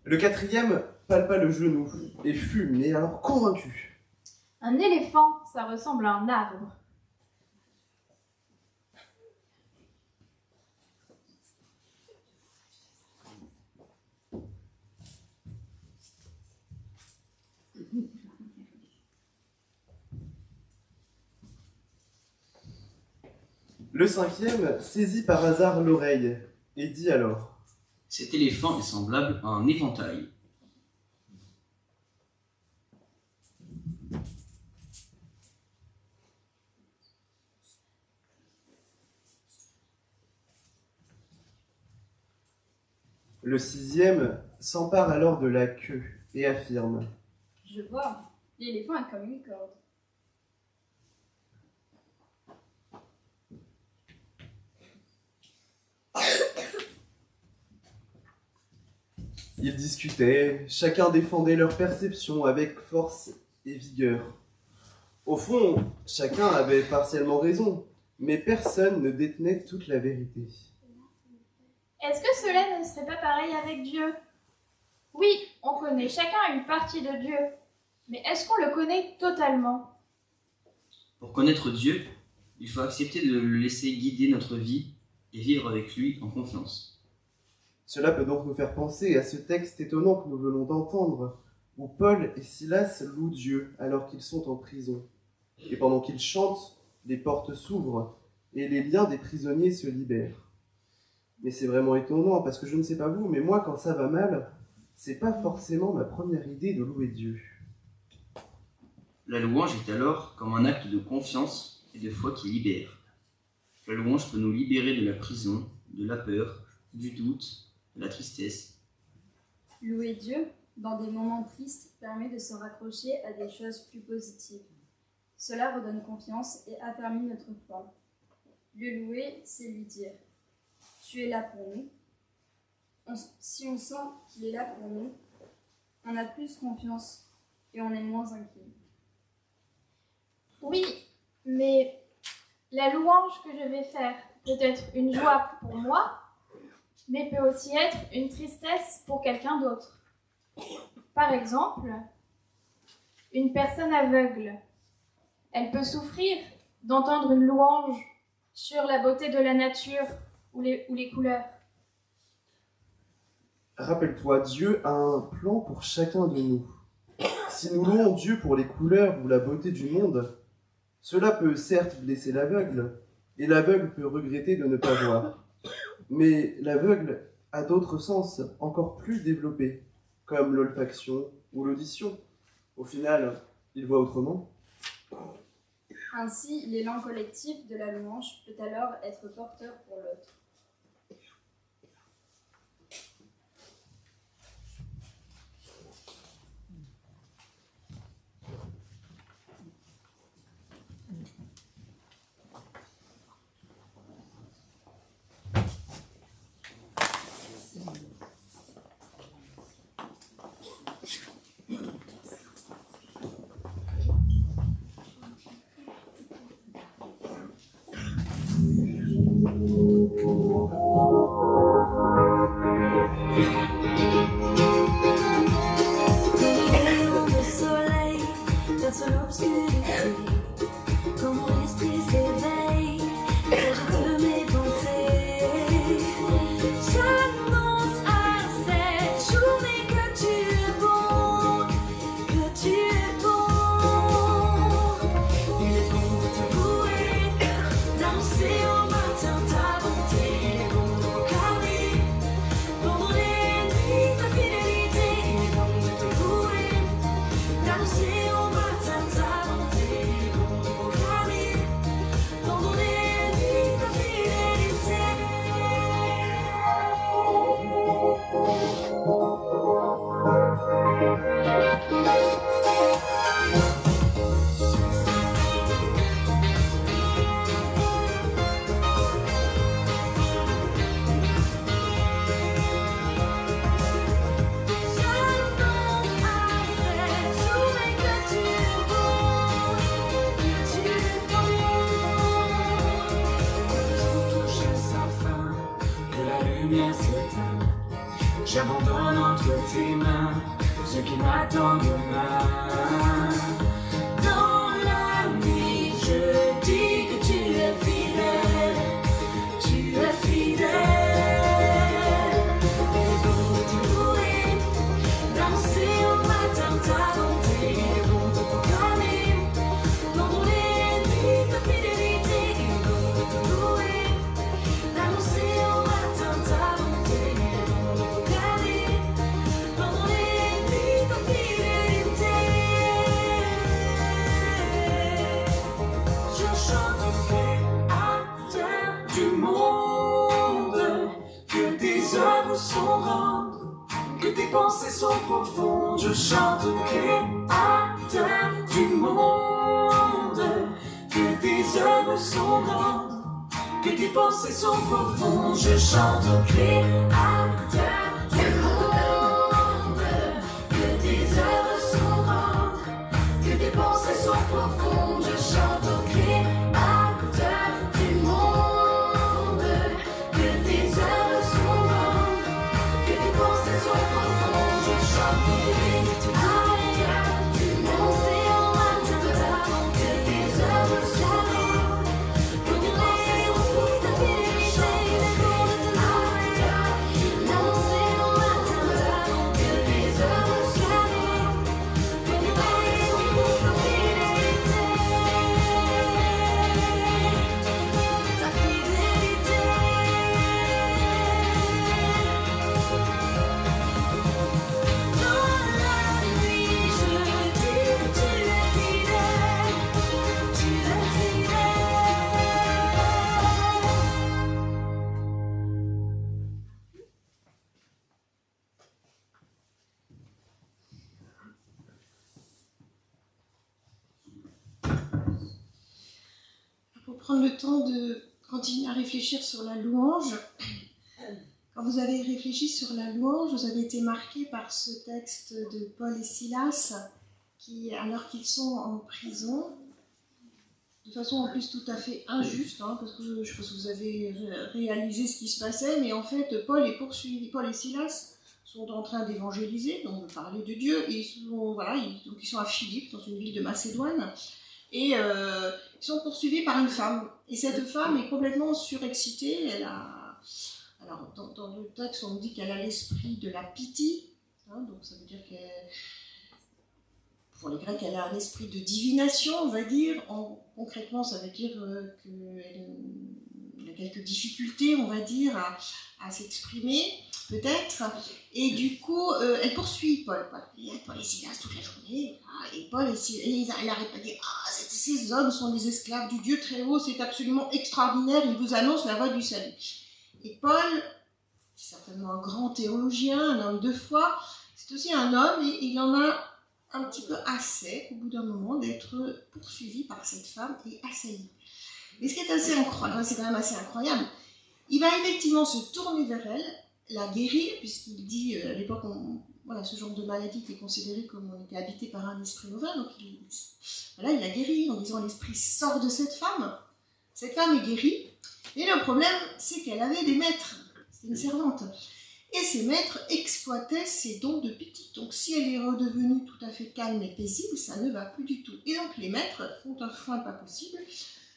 Le quatrième palpa le genou et fut, mais alors convaincu. Un éléphant, ça ressemble à un arbre. Le cinquième saisit par hasard l'oreille et dit alors: Cet éléphant est semblable à un éventail. Le sixième s'empare alors de la queue et affirme: Je vois, l'éléphant est comme une corde. Ils discutaient, chacun défendait leur perception avec force et vigueur. Au fond, chacun avait partiellement raison, mais personne ne détenait toute la vérité. Est-ce que cela ne serait pas pareil avec Dieu? Oui, on connaît chacun une partie de Dieu, mais est-ce qu'on le connaît totalement? Pour connaître Dieu, il faut accepter de le laisser guider notre vie et vivre avec lui en confiance. Cela peut donc nous faire penser à ce texte étonnant que nous venons d'entendre, où Paul et Silas louent Dieu alors qu'ils sont en prison. Et pendant qu'ils chantent, les portes s'ouvrent et les liens des prisonniers se libèrent. Mais c'est vraiment étonnant parce que je ne sais pas vous, mais moi quand ça va mal, c'est pas forcément ma première idée de louer Dieu. La louange est alors comme un acte de confiance et de foi qui libère. La louange peut nous libérer de la prison, de la peur, du doute, de la tristesse. Louer Dieu, dans des moments tristes, permet de se raccrocher à des choses plus positives. Cela redonne confiance et affermit notre foi. Le louer, c'est lui dire: tu es là pour nous. Si on sent qu'il est là pour nous, on a plus confiance et on est moins inquiet. Oui, mais la louange que je vais faire peut être une joie pour moi, mais peut aussi être une tristesse pour quelqu'un d'autre. Par exemple, une personne aveugle, elle peut souffrir d'entendre une louange sur la beauté de la nature ou les couleurs. Rappelle-toi, Dieu a un plan pour chacun de nous. Si nous louons Dieu pour les couleurs ou la beauté du monde, cela peut certes blesser l'aveugle, et l'aveugle peut regretter de ne pas voir. Mais l'aveugle a d'autres sens encore plus développés, comme l'olfaction ou l'audition. Au final, il voit autrement. Ainsi, l'élan collectif de la louange peut alors être porteur pour l'autre. J'abandonne entre tes mains ce qui m'attend demain. Dans la nuit, je dis que tu es fidèle, tu es fidèle. Et pour te louer, danser au matin ta bonté, et pour te proclamer, dans les nuits ta fidélité, et pour te louer. sont grandes, que tes pensées sont profondes. Je chante au Créateur du monde, que tes œuvres sont grandes, que tes pensées sont profondes. Je chante au Créateur du monde, que tes œuvres sont grandes, que tes pensées sont profondes. Je chante au Créateur du monde, que tes œuvres sont grandes, que tes pensées sont profondes. Je chante au Créateur du monde, que tes œuvres sont grandes, que tes pensées sont profondes. Je chante au Créateur du monde, que tes œuvres sont grandes, que tes pensées sont profondes. Ta fidélité. Dans la nuit, je dis que tu es fidèle, tu es fidèle. Pour prendre le temps de continuer à réfléchir sur la louange, quand vous avez réfléchi sur la louange, vous avez été marqué par ce texte de Paul et Silas, qui, alors qu'ils sont en prison, de façon en plus tout à fait injuste, parce que je pense que vous avez réalisé ce qui se passait, mais en fait Paul est poursuivi, Paul et Silas sont en train d'évangéliser, donc de parler de Dieu, et ils sont à Philippe, dans une ville de Macédoine, et ils sont poursuivis par une femme. Et cette femme est complètement surexcitée. Alors, dans le texte, on dit qu'elle a l'esprit de la pitié, donc ça veut dire qu'elle, pour les Grecs, elle a un esprit de divination, on va dire. Concrètement, ça veut dire qu'elle a quelques difficultés, on va dire, à s'exprimer, peut-être. Et du coup, elle poursuit Paul. Paul et Silas toute la journée. Et Paul et Silas, elle n'arrête pas de dire « ces hommes sont des esclaves du Dieu très haut, c'est absolument extraordinaire, ils vous annoncent la voie du salut. » Et Paul, c'est certainement un grand théologien, un homme de foi, c'est aussi un homme, et il en a un petit peu assez, au bout d'un moment, d'être poursuivi par cette femme et assailli. Mais ce qui est assez incroyable, c'est quand même assez incroyable, il va effectivement se tourner vers elle, la guérir, puisqu'il dit, à l'époque, ce genre de maladie était considéré comme on était habité par un esprit mauvais, donc il l'a guérie en disant l'esprit sort de cette femme est guérie, et le problème c'est qu'elle avait des maîtres, c'était une servante, et ces maîtres exploitaient ses dons de pitié, donc si elle est redevenue tout à fait calme et paisible, ça ne va plus du tout, et donc les maîtres font un frein pas possible,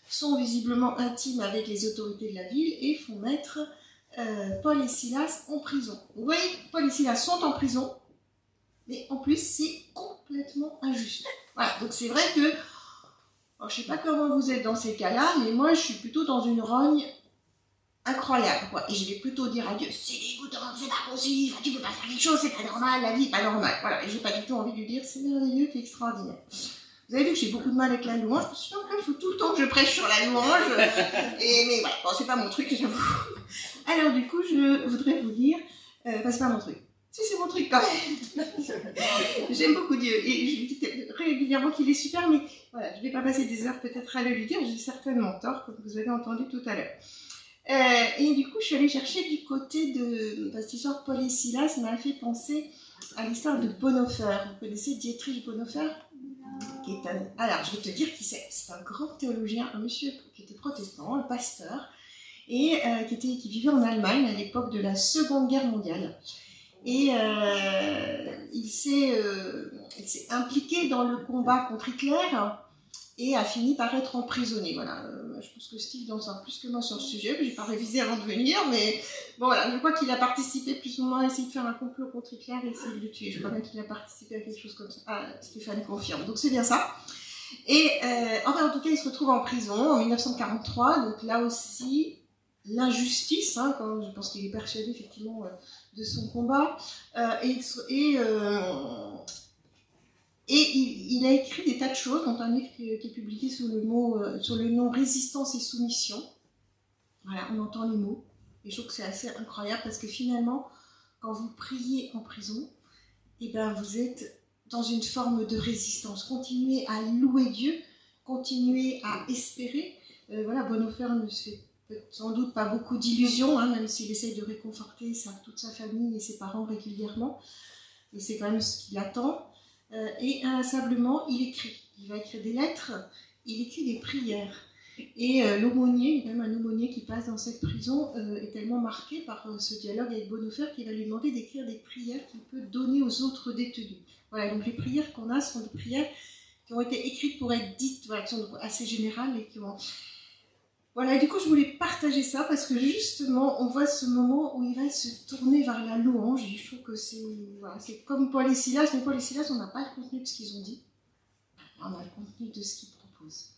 sont visiblement intimes avec les autorités de la ville et font mettre Paul et Silas en prison. Vous voyez, Paul et Silas sont en prison, mais en plus c'est complètement injuste. Voilà, donc c'est vrai que, je ne sais pas comment vous êtes dans ces cas-là, mais moi je suis plutôt dans une rogne incroyable, quoi. Et je vais plutôt dire à Dieu, c'est dégoûtant, c'est pas possible, tu peux pas faire quelque chose, c'est pas normal, la vie est pas normale. Voilà, et j'ai pas du tout envie de lui dire, c'est merveilleux, c'est extraordinaire. Vous avez vu que j'ai beaucoup de mal avec la louange, parce que il faut tout le temps que je prêche sur la louange, mais voilà, bon, c'est pas mon truc, j'avoue. Alors du coup, je voudrais vous dire, c'est pas mon truc. Si, c'est mon truc quand même. J'aime beaucoup Dieu, et je lui dis régulièrement qu'il est super, mais voilà, je vais pas passer des heures peut-être à le lui dire, j'ai certainement tort, comme vous avez entendu tout à l'heure. Et du coup, je suis allée chercher du côté de cette histoire Paul et Silas m'a fait penser à l'histoire de Bonhoeffer. Vous connaissez Dietrich Bonhoeffer? Qui est alors, je vais te dire qui c'est. C'est un grand théologien, un monsieur qui était protestant, un pasteur, et qui vivait en Allemagne à l'époque de la Seconde Guerre mondiale. Et il s'est impliqué dans le combat contre Hitler et a fini par être emprisonné. Voilà. Je pense que Steve en sait plus que moi sur le sujet, je n'ai pas révisé avant de venir, mais bon, voilà, je crois qu'il a participé plus ou moins à essayer de faire un complot contre Hitler et essayer de le tuer. Je crois bien qu'il a participé à quelque chose comme ça. Ah, Stéphane confirme, donc c'est bien ça. Et enfin, en tout cas, il se retrouve en prison en 1943, donc là aussi, l'injustice, quand je pense qu'il est persuadé effectivement de son combat, et il a écrit des tas de choses, dont un livre qui est publié sous le nom Résistance et soumission. Voilà, on entend les mots. Et je trouve que c'est assez incroyable parce que finalement, quand vous priez en prison, eh ben vous êtes dans une forme de résistance. Continuez à louer Dieu, continuez à espérer. Voilà, Bonhoeffer ne se fait sans doute pas beaucoup d'illusions, hein, même s'il essaye de réconforter toute sa famille et ses parents régulièrement. Et c'est quand même ce qu'il attend. Et inlassablement, il écrit. Il va écrire des lettres, il écrit des prières. Et l'aumônier, même un aumônier qui passe dans cette prison, est tellement marqué par ce dialogue avec Bonhoeffer qu'il va lui demander d'écrire des prières qu'il peut donner aux autres détenus. Voilà, donc les prières qu'on a sont des prières qui ont été écrites pour être dites, voilà, qui sont assez générales et qui ont... Voilà, et du coup je voulais partager ça parce que justement on voit ce moment où il va se tourner vers la louange et je trouve que c'est comme Paul et Silas, mais Paul et Silas on n'a pas le contenu de ce qu'ils ont dit, on a le contenu de ce qu'ils proposent.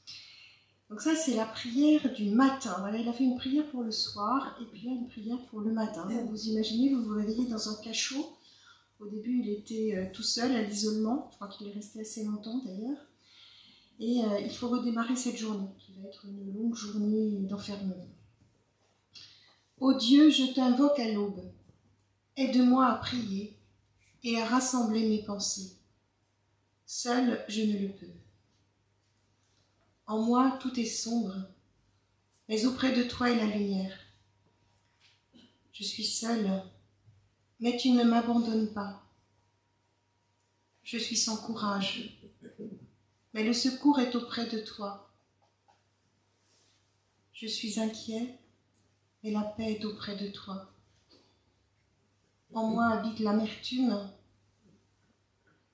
Donc ça c'est la prière du matin, voilà, il a fait une prière pour le soir et puis là une prière pour le matin. Vous imaginez, vous vous réveillez dans un cachot, au début il était tout seul à l'isolement, je crois qu'il est resté assez longtemps d'ailleurs. Et il faut redémarrer cette journée, qui va être une longue journée d'enfermement. Ô Dieu, je t'invoque à l'aube. Aide-moi à prier et à rassembler mes pensées. Seul, je ne le peux. En moi, tout est sombre, mais auprès de toi est la lumière. Je suis seule, mais tu ne m'abandonnes pas. Je suis sans courage, mais le secours est auprès de toi. Je suis inquiet, mais la paix est auprès de toi. En moi habite l'amertume,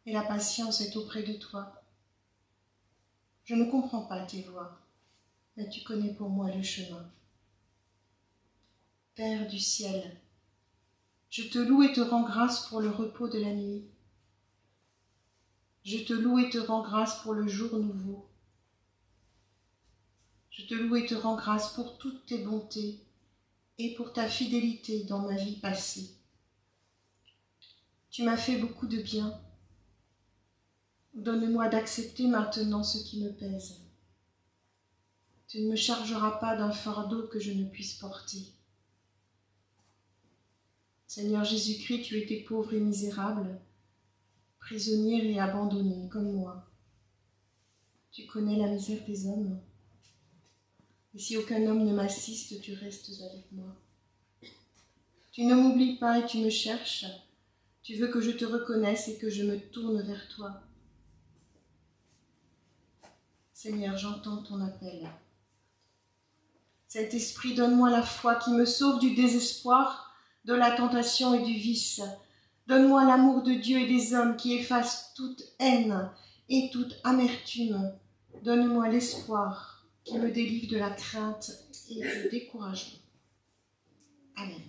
et la patience est auprès de toi. Je ne comprends pas tes voies, mais tu connais pour moi le chemin. Père du ciel, je te loue et te rends grâce pour le repos de la nuit. Je te loue et te rends grâce pour le jour nouveau. Je te loue et te rends grâce pour toutes tes bontés et pour ta fidélité dans ma vie passée. Tu m'as fait beaucoup de bien. Donne-moi d'accepter maintenant ce qui me pèse. Tu ne me chargeras pas d'un fardeau que je ne puisse porter. Seigneur Jésus-Christ, tu étais pauvre et misérable, prisonnière et abandonnée comme moi. Tu connais la misère des hommes. Et si aucun homme ne m'assiste, tu restes avec moi. Tu ne m'oublies pas et tu me cherches. Tu veux que je te reconnaisse et que je me tourne vers toi. Seigneur, j'entends ton appel. Cet esprit, donne-moi la foi qui me sauve du désespoir, de la tentation et du vice. Donne-moi l'amour de Dieu et des hommes qui efface toute haine et toute amertume. Donne-moi l'espoir qui me délivre de la crainte et du découragement. Amen.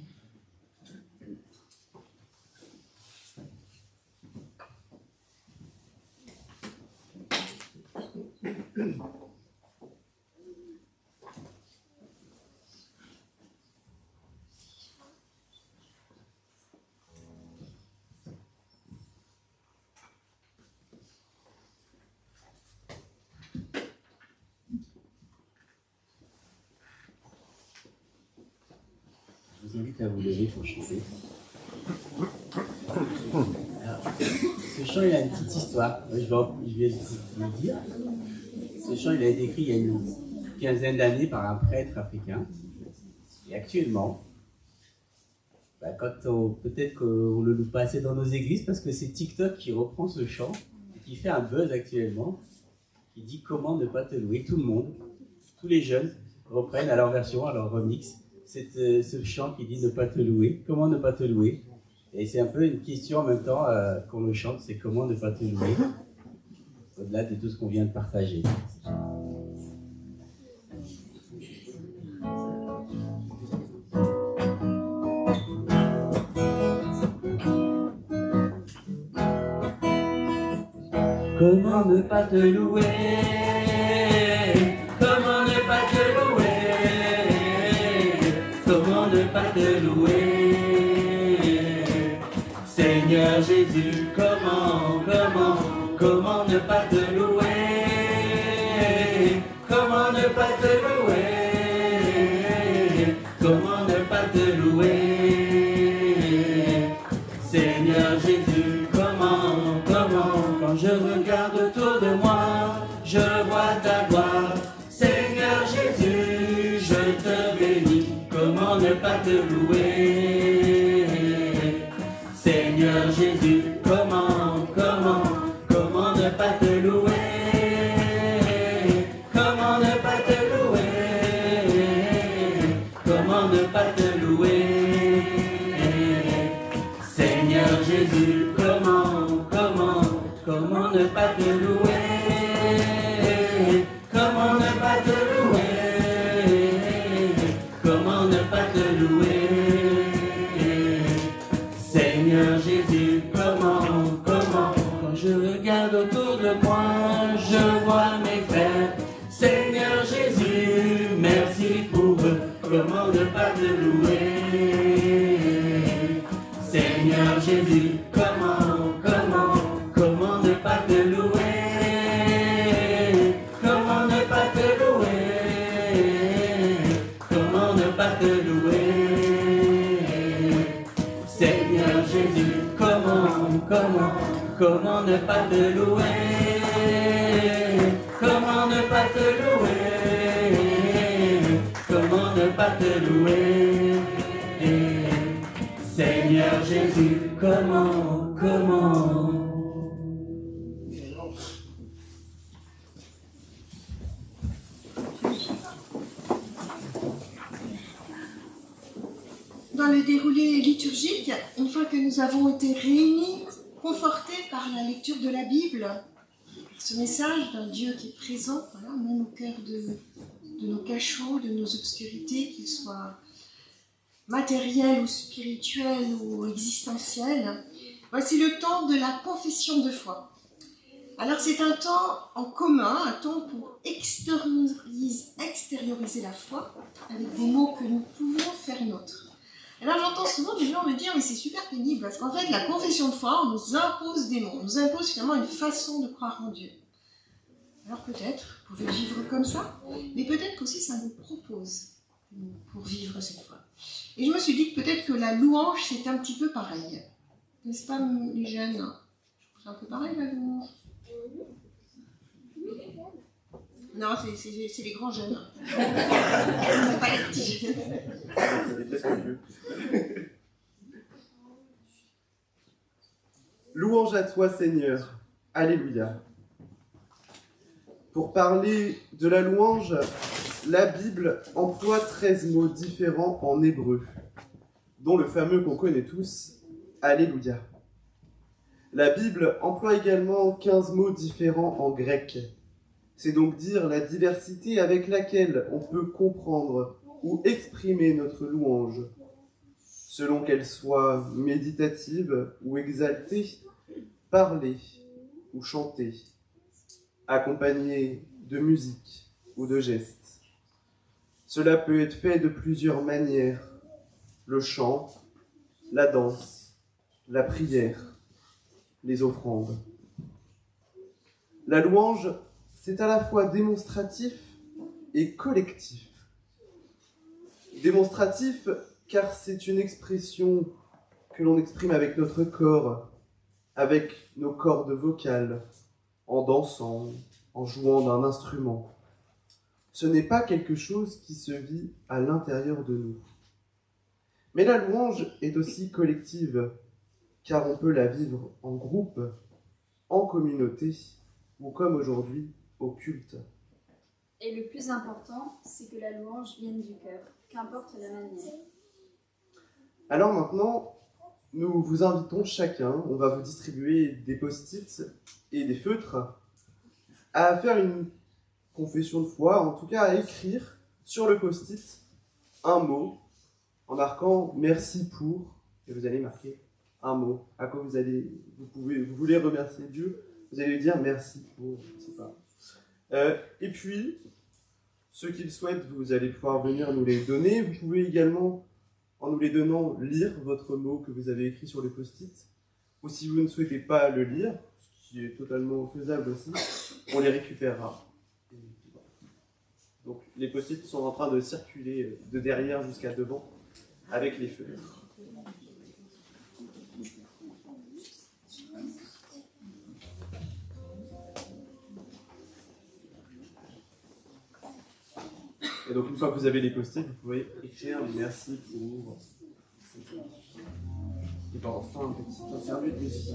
Je vous invite à vous lever pour chanter. Alors, ce chant, il a une petite histoire. Je vais vous le dire. Ce chant, il a été écrit il y a une quinzaine d'années par un prêtre africain. Et actuellement, peut-être qu'on le loue pas assez dans nos églises parce que c'est TikTok qui reprend ce chant et qui fait un buzz actuellement, qui dit comment ne pas te louer. Tout le monde, tous les jeunes reprennent à leur version, à leur remix, ce chant qui dit ne pas te louer. Comment ne pas te louer? Et c'est un peu une question en même temps qu'on le chante, c'est comment ne pas te louer, au-delà de tout ce qu'on vient de partager. Comment ne pas te louer? Comment ne pas te louer? Comment ne pas te louer? Seigneur Jésus, comment ne pas te louer? Comment ne pas te louer? Comment ne pas te louer? ne pas te louer? Seigneur Jésus, comment ne pas te louer? Comment ne pas te louer? Comment ne pas te louer? Seigneur Jésus, comment ne pas te louer? Comment ne pas te louer? Comment ne pas te louer? Seigneur Jésus, quand je regarde autour de moi, je vois mes frères. Seigneur Jésus, merci pour eux. Comment ne pas te louer? Seigneur Jésus, comment ne pas te louer? Comment ne pas te louer? Comment ne pas te louer? Seigneur Jésus, comment ne pas te louer? Comment ne pas te louer? Comment ne pas te louer? Seigneur Jésus, comment? Dans le déroulé liturgique, une fois que nous avons été réunis, confortés par la lecture de la Bible, ce message d'un Dieu qui est présent, voilà, même au cœur de nos cachots, de nos obscurités, qu'ils soient matériels ou spirituels ou existentiels, voici le temps de la confession de foi. Alors c'est un temps en commun, un temps pour extérioriser la foi avec des mots que nous pouvons faire nôtres. Alors j'entends souvent des gens me dire mais c'est super pénible parce qu'en fait la confession de foi, on nous impose des mots, on nous impose finalement une façon de croire en Dieu. Alors peut-être, vous pouvez vivre comme ça, mais peut-être qu'aussi ça nous propose pour vivre cette foi. Et je me suis dit que peut-être que la louange c'est un petit peu pareil. N'est-ce pas les jeunes? C'est un peu pareil la louange. Non, c'est les grands jeunes. C'est pas les petits jeunes. Louange à toi, Seigneur. Alléluia. Pour parler de la louange, la Bible emploie 13 mots différents en hébreu, dont le fameux qu'on connaît tous, Alléluia. La Bible emploie également 15 mots différents en grec. C'est donc dire la diversité avec laquelle on peut comprendre ou exprimer notre louange, selon qu'elle soit méditative ou exaltée, parlée ou chantée, accompagnée de musique ou de gestes. Cela peut être fait de plusieurs manières: le chant, la danse, la prière, les offrandes. La louange, c'est à la fois démonstratif et collectif. Démonstratif, car c'est une expression que l'on exprime avec notre corps, avec nos cordes vocales, en dansant, en jouant d'un instrument. Ce n'est pas quelque chose qui se vit à l'intérieur de nous. Mais la louange est aussi collective, car on peut la vivre en groupe, en communauté, ou comme aujourd'hui, au culte. Et le plus important, c'est que la louange vienne du cœur, qu'importe la manière. Alors maintenant, nous vous invitons chacun, on va vous distribuer des post-it et des feutres, à faire une confession de foi, en tout cas à écrire sur le post-it un mot, en marquant « merci pour », et vous allez marquer un mot. À quoi vous voulez remercier Dieu, vous allez lui dire « merci pour », je ne sais pas. Et puis, ceux qui le souhaitent, vous allez pouvoir venir nous les donner. Vous pouvez également, en nous les donnant, lire votre mot que vous avez écrit sur le post-it. Ou si vous ne souhaitez pas le lire, ce qui est totalement faisable aussi, on les récupérera. Donc les post-it sont en train de circuler de derrière jusqu'à devant avec les feutres. Et donc une fois que vous avez les post-it, vous pouvez écrire merci pour... Et pendant ce temps, un petit interview de musique.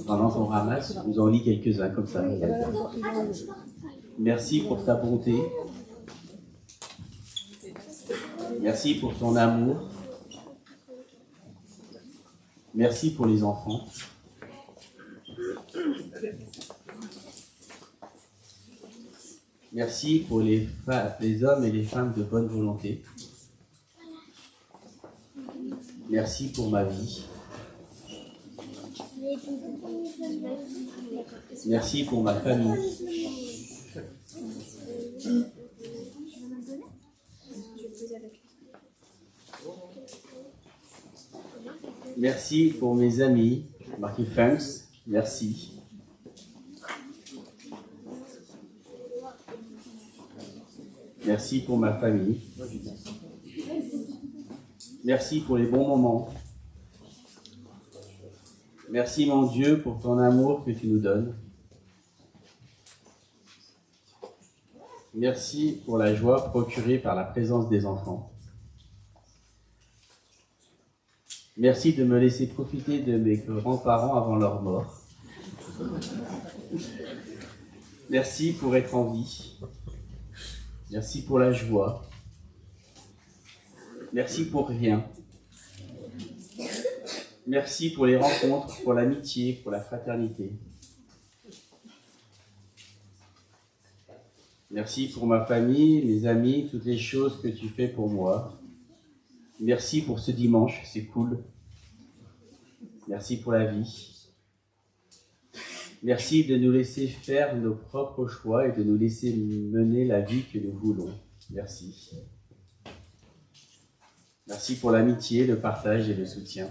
Pendant qu'on ramasse, je vous en lis quelques-uns comme ça. Merci pour ta bonté. Merci pour ton amour. Merci pour les enfants. Merci pour les hommes et les femmes de bonne volonté. Merci pour ma vie. Merci pour ma famille. Merci pour mes amis. Marqué thanks. Merci. Merci pour ma famille. Merci pour les bons moments. Merci mon Dieu pour ton amour que tu nous donnes. Merci pour la joie procurée par la présence des enfants. Merci de me laisser profiter de mes grands-parents avant leur mort. Merci pour être en vie. Merci pour la joie. Merci pour rien. Merci pour les rencontres, pour l'amitié, pour la fraternité. Merci pour ma famille, mes amis, toutes les choses que tu fais pour moi. Merci pour ce dimanche, c'est cool. Merci pour la vie. Merci de nous laisser faire nos propres choix et de nous laisser mener la vie que nous voulons. Merci. Merci pour l'amitié, le partage et le soutien.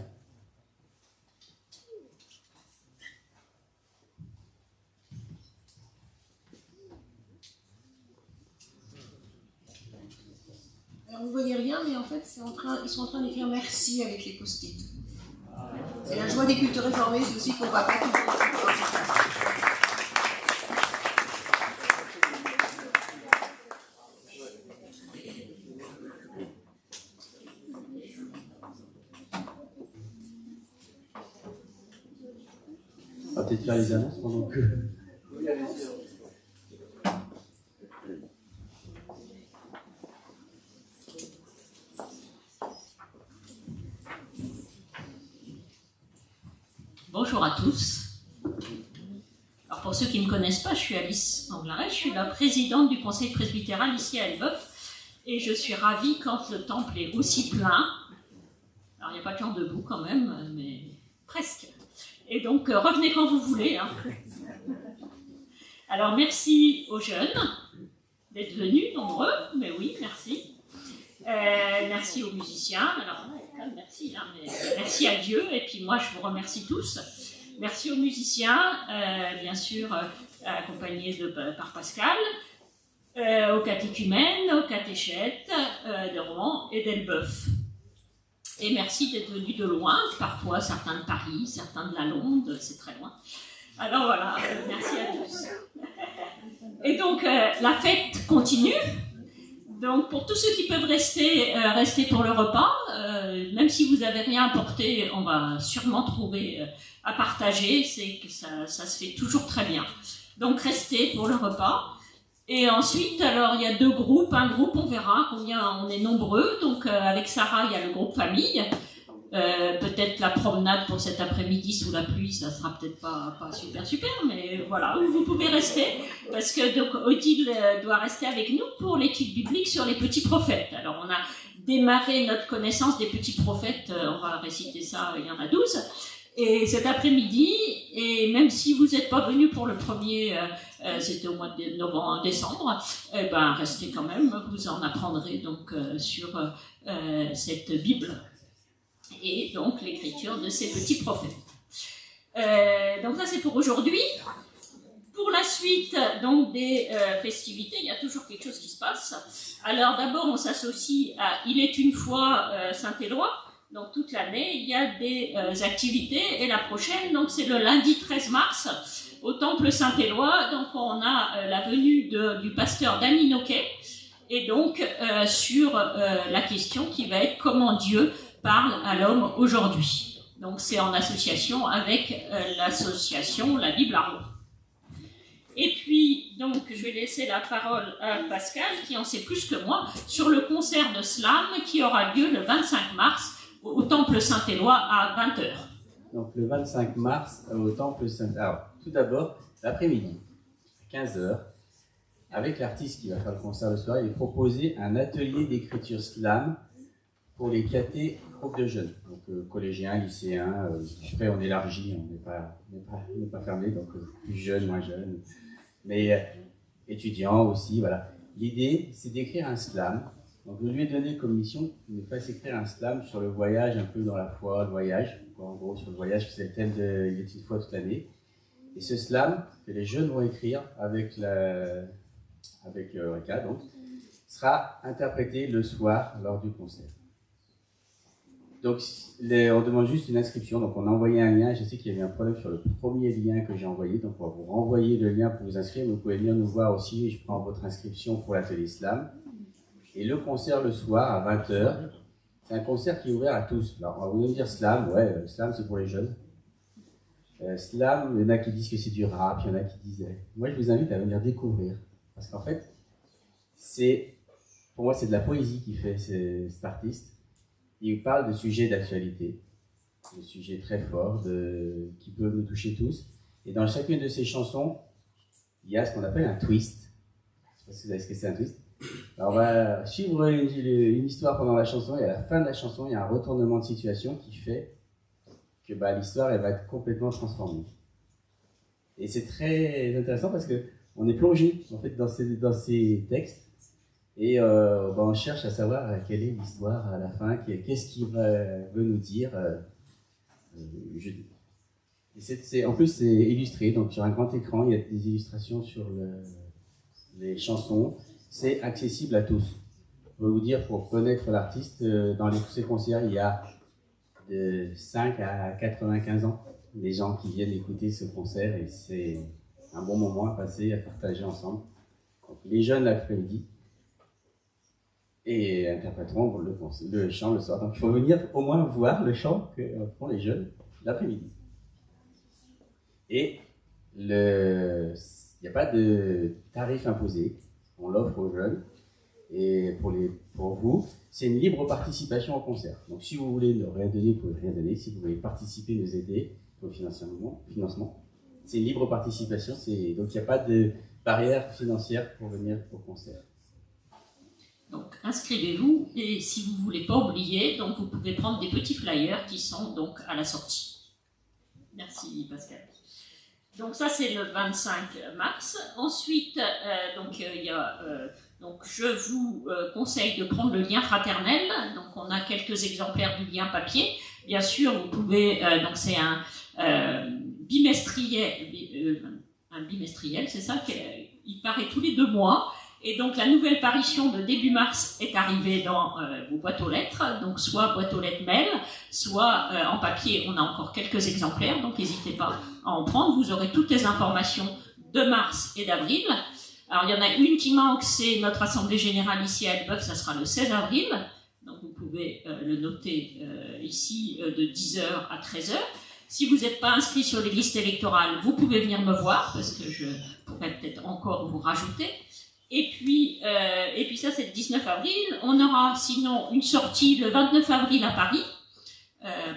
Alors vous voyez rien, mais en fait, ils sont en train d'écrire merci avec les post-it. C'est la joie des cultes réformés, c'est aussi qu'on va pas tout On va peut-être faire les annonces pendant que... Bonjour à tous. Alors pour ceux qui ne me connaissent pas, je suis Alice Anglaret, je suis la présidente du conseil presbytéral ici à Elbeuf et je suis ravie quand le temple est aussi plein. Alors il n'y a pas de gens debout quand même, mais presque. Et donc revenez quand vous voulez. Hein. Alors merci aux jeunes d'être venus, nombreux, mais oui, merci. Merci aux musiciens. Alors, merci, hein, mais merci à Dieu, et puis moi je vous remercie tous. Merci aux musiciens, bien sûr, accompagnés par Pascal, aux catéchumènes, aux catéchètes de Rouen et d'Elbeuf. Et merci d'être venus de loin, parfois certains de Paris, certains de la Londe, c'est très loin. Alors voilà, merci à tous. Et donc la fête continue. Donc pour tous ceux qui peuvent rester pour le repas, même si vous n'avez rien apporté, on va sûrement trouver à partager, c'est que ça se fait toujours très bien. Donc restez pour le repas. Et ensuite, alors il y a deux groupes, un groupe on verra combien on est nombreux, donc avec Sarah il y a le groupe famille, peut-être la promenade pour cet après-midi sous la pluie, ça sera peut-être pas super, mais voilà, vous pouvez rester, parce que donc Odile doit rester avec nous pour l'étude biblique sur les petits prophètes. Alors on a démarré notre connaissance des petits prophètes, on va réciter ça, il y en a 12, et cet après-midi, et même si vous n'êtes pas venus pour le premier, c'était au mois de décembre, eh ben restez quand même, vous en apprendrez donc sur cette Bible. Et donc l'écriture de ces petits prophètes. Donc ça c'est pour aujourd'hui. Pour la suite donc des festivités, il y a toujours quelque chose qui se passe. Alors d'abord on s'associe à Il est une fois Saint-Éloi. Donc toute l'année il y a des activités et la prochaine donc c'est le lundi 13 mars au temple Saint-Éloi. Donc on a la venue du pasteur Danny Noquet et donc sur la question qui va être comment Dieu parle à l'homme aujourd'hui. Donc c'est en association avec l'association La Bible à Rouen. Et puis, donc, je vais laisser la parole à Pascal, qui en sait plus que moi, sur le concert de slam qui aura lieu le 25 mars au Temple Saint-Éloi à 20h. Donc le 25 mars au Temple Saint-Éloi. Alors, tout d'abord, l'après-midi, à 15h, avec l'artiste qui va faire le concert le soir, il est proposé un atelier d'écriture slam pour les catés groupes de jeunes, donc collégiens, lycéens, après on élargit, on n'est pas fermé, donc plus jeunes, moins jeunes, mais étudiants aussi, voilà. L'idée, c'est d'écrire un slam. Donc je lui ai donné comme mission qu'il me fasse écrire un slam sur le voyage, un peu dans la foi, le voyage, en gros sur le voyage, c'est le thème de Il est une fois toute l'année. Et ce slam que les jeunes vont écrire avec Eureka, donc, sera interprété le soir lors du concert. Donc, on demande juste une inscription. Donc, on a envoyé un lien. Je sais qu'il y a eu un problème sur le premier lien que j'ai envoyé. Donc, on va vous renvoyer le lien pour vous inscrire. Vous pouvez venir nous voir aussi. Je prends votre inscription pour l'atelier slam. Et le concert le soir à 20h, c'est un concert qui est ouvert à tous. Alors, on va vous dire slam. Ouais, slam, c'est pour les jeunes. Slam, il y en a qui disent que c'est du rap. Il y en a qui disent... Moi, je vous invite à venir découvrir. Parce qu'en fait, pour moi, c'est de la poésie qui fait cet artiste. Il parle de sujets d'actualité, de sujets très forts, qui peuvent nous toucher tous. Et dans chacune de ces chansons, il y a ce qu'on appelle un twist. Je ne sais pas si vous savez ce que c'est un twist. Alors, on va suivre une histoire pendant la chanson, et à la fin de la chanson, il y a un retournement de situation qui fait que l'histoire elle va être complètement transformée. Et c'est très intéressant parce qu'on est plongé en fait, dans ces textes. Et on cherche à savoir quelle est l'histoire à la fin, qu'est-ce qu'il veut nous dire. En plus, c'est illustré, donc sur un grand écran, il y a des illustrations sur les chansons. C'est accessible à tous. Je peux vous dire, pour connaître l'artiste, dans tous ces concerts, il y a de 5 à 95 ans, des gens qui viennent écouter ce concert, et c'est un bon moment à passer, à partager ensemble. Donc, les jeunes l'après-midi, et interpréteront le chant le soir. Donc il faut venir au moins voir le chant que font les jeunes l'après-midi. Et il n'y a pas de tarif imposé, on l'offre aux jeunes. Et pour vous, c'est une libre participation au concert. Donc si vous voulez ne rien donner, vous pouvez rien donner. Si vous voulez participer, nous aider au financement, c'est une libre participation. Donc il n'y a pas de barrière financière pour venir au concert. Donc inscrivez-vous, et si vous ne voulez pas oublier, donc vous pouvez prendre des petits flyers qui sont donc à la sortie. Merci Pascal. Donc ça c'est le 25 mars. Ensuite, je vous conseille de prendre le lien fraternel. Donc on a quelques exemplaires du lien papier. Bien sûr, vous pouvez, donc c'est un bimestriel, c'est ça, il paraît tous les 2 mois. Et donc la nouvelle parution de début mars est arrivée dans vos boîtes aux lettres, donc soit boîte aux lettres mail, soit en papier. On a encore quelques exemplaires, donc n'hésitez pas à en prendre. Vous aurez toutes les informations de mars et d'avril. Alors il y en a une qui manque, c'est notre assemblée générale ici à Elbeuf, ça sera le 16 avril. Donc vous pouvez le noter ici de 10h à 13h. Si vous n'êtes pas inscrit sur les listes électorales, vous pouvez venir me voir, parce que je pourrais peut-être encore vous rajouter. Et puis ça, c'est le 19 avril. On aura sinon une sortie le 29 avril à Paris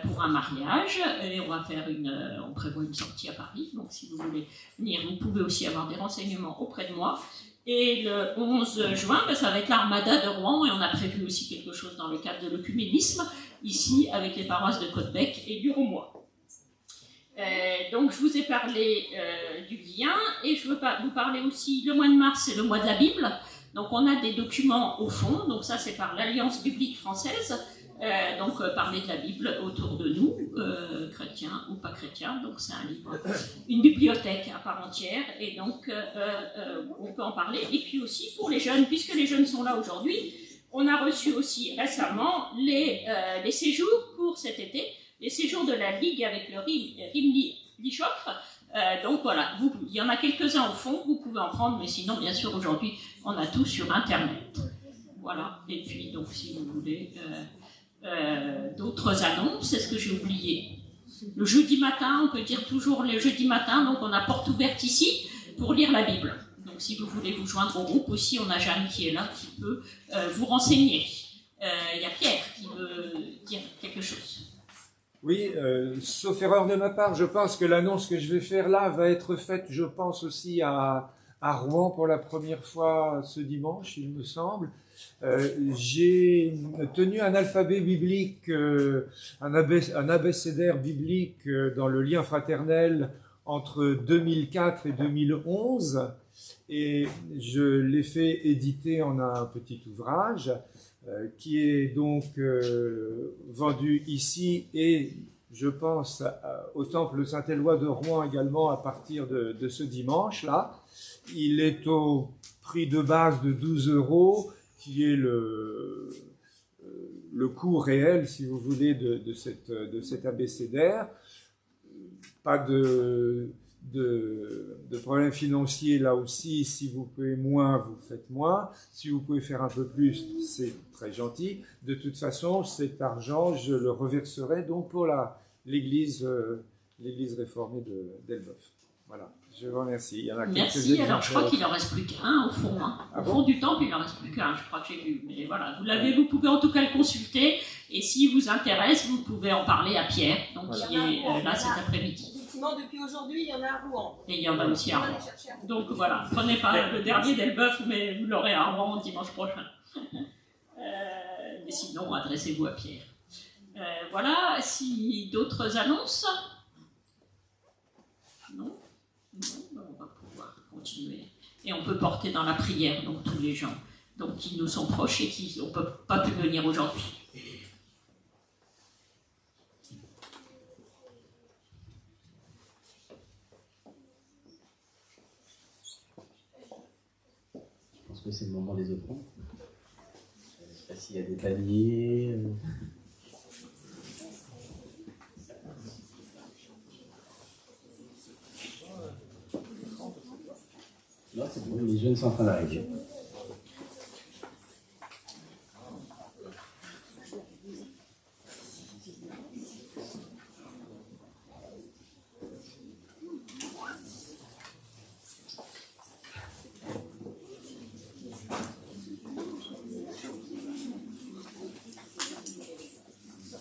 pour un mariage. Et on prévoit une sortie à Paris. Donc, si vous voulez venir, vous pouvez aussi avoir des renseignements auprès de moi. Et le 11 juin, ça va être l'Armada de Rouen. Et on a prévu aussi quelque chose dans le cadre de l'œcuménisme, ici, avec les paroisses de Côtebec et du Roumois. Donc je vous ai parlé du lien, et je veux vous parler aussi, le mois de mars c'est le mois de la Bible, donc on a des documents au fond, donc ça c'est par l'Alliance biblique française, parler de la Bible autour de nous, chrétiens ou pas chrétiens, donc c'est un livre, une bibliothèque à part entière, et donc on peut en parler. Et puis aussi pour les jeunes, puisque les jeunes sont là aujourd'hui, on a reçu aussi récemment les séjours pour cet été, les séjours de la Ligue avec le Rimli Bischoff. Donc voilà, il y en a quelques-uns au fond, vous pouvez en prendre, mais sinon, bien sûr, aujourd'hui, on a tout sur Internet. Voilà, et puis, donc, si vous voulez d'autres annonces, c'est ce que j'ai oublié. Le jeudi matin, on peut dire toujours le jeudi matin, donc on a porte ouverte ici pour lire la Bible. Donc si vous voulez vous joindre au groupe aussi, on a Jeanne qui est là, qui peut vous renseigner. Il y a Pierre qui veut dire quelque chose. Oui, sauf erreur de ma part, je pense que l'annonce que je vais faire là va être faite, je pense aussi à Rouen pour la première fois ce dimanche, il me semble. J'ai tenu un alphabet biblique, un abécédaire biblique dans le lien fraternel entre 2004 et 2011, et je l'ai fait éditer en un petit ouvrage qui est donc vendu ici et je pense au Temple Saint-Éloi de Rouen également à partir de ce dimanche-là. Il est au prix de base de 12 €, qui est le coût réel, si vous voulez, de cet abécédaire. Pas de problème financier là aussi. Si vous pouvez moins, vous faites moins. Si vous pouvez faire un peu plus, c'est très gentil. De toute façon, cet argent, je le reverserai donc pour l'église réformée d'Elbeuf. Voilà, je vous remercie. Il y en a Merci, alors je crois qu'il n'en reste plus qu'un au fond. Hein. Ah Au bon fond du temple, il n'en reste plus qu'un, je crois que j'ai vu. Mais voilà, vous pouvez en tout cas le consulter. Et s'il vous intéresse, vous pouvez en parler à Pierre, donc Voilà. qui est là cet après-midi. Effectivement, depuis aujourd'hui, il y en a à Rouen. Et il y en a aussi à Rouen. Donc voilà, prenez pas le dernier d'Elbeuf, mais vous l'aurez à Rouen dimanche prochain. Mais sinon, adressez-vous à Pierre. Voilà, si d'autres annonces? Non? Non, ben on va pouvoir continuer. Et on peut porter dans la prière donc tous les gens donc, qui nous sont proches et qui n'ont pas pu venir aujourd'hui. Je pense que c'est le moment des offrandes. Je ne sais pas s'il y a des paniers. Non, c'est bon, les jeunes sont en train d'arriver.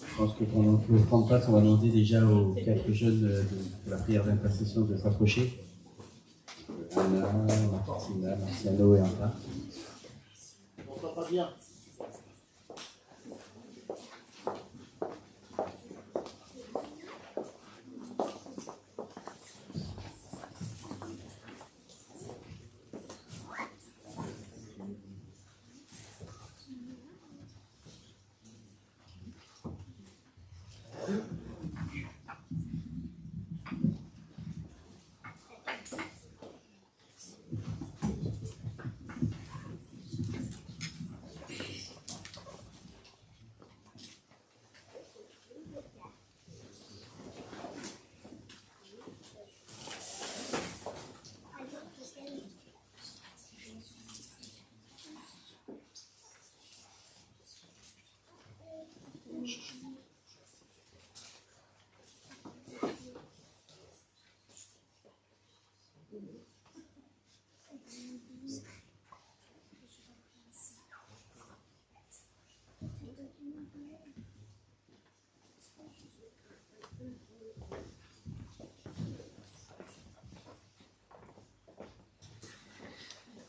Je pense que pendant que l'offrande passe, on va demander déjà aux 4 jeunes de la prière d'intercession de s'approcher. Anna, Martina, Marciano et Anta. On n'entend pas bien.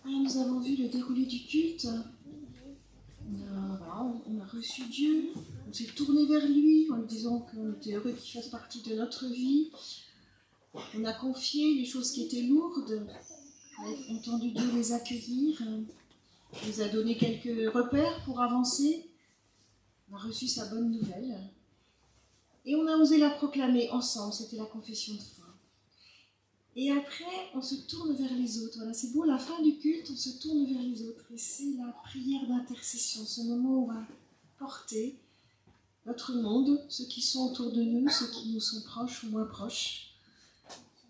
Nous avons vu le déroulé du culte. On a reçu Dieu, on s'est tourné vers lui en lui disant qu'on était heureux qu'il fasse partie de notre vie. On a confié les choses qui étaient lourdes, on a entendu Dieu les accueillir, il nous a donné quelques repères pour avancer. On a reçu sa bonne nouvelle et on a osé la proclamer ensemble, c'était la confession de foi. Et après, on se tourne vers les autres. Voilà, c'est beau, la fin du culte, on se tourne vers les autres. Et c'est la prière d'intercession, ce moment où on va porter notre monde, ceux qui sont autour de nous, ceux qui nous sont proches ou moins proches.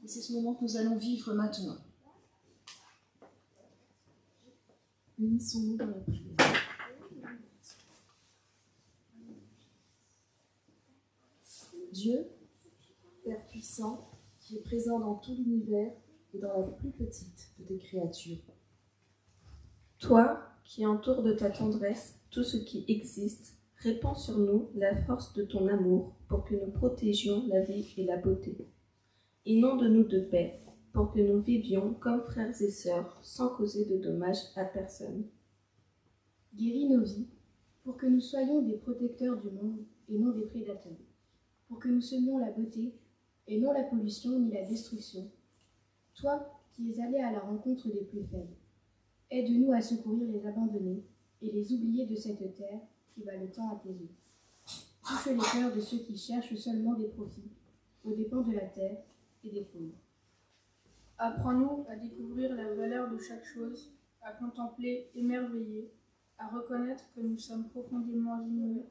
Et c'est ce moment que nous allons vivre maintenant. Unissons-nous dans la prière. Dieu, Père puissant, qui est présent dans tout l'univers et dans la plus petite de tes créatures. Toi, qui entoures de ta tendresse tout ce qui existe, répands sur nous la force de ton amour pour que nous protégions la vie et la beauté. Inonde-nous de paix pour que nous vivions comme frères et sœurs sans causer de dommages à personne. Guéris nos vies pour que nous soyons des protecteurs du monde et non des prédateurs, pour que nous semions la beauté et non la pollution ni la destruction. Toi qui es allé à la rencontre des plus faibles, aide-nous à secourir les abandonnés et les oubliés de cette terre qui va le temps à tes yeux. Touche les cœurs de ceux qui cherchent seulement des profits, aux dépens de la terre et des pauvres. Apprends-nous à découvrir la valeur de chaque chose, à contempler émerveillés, à reconnaître que nous sommes profondément unis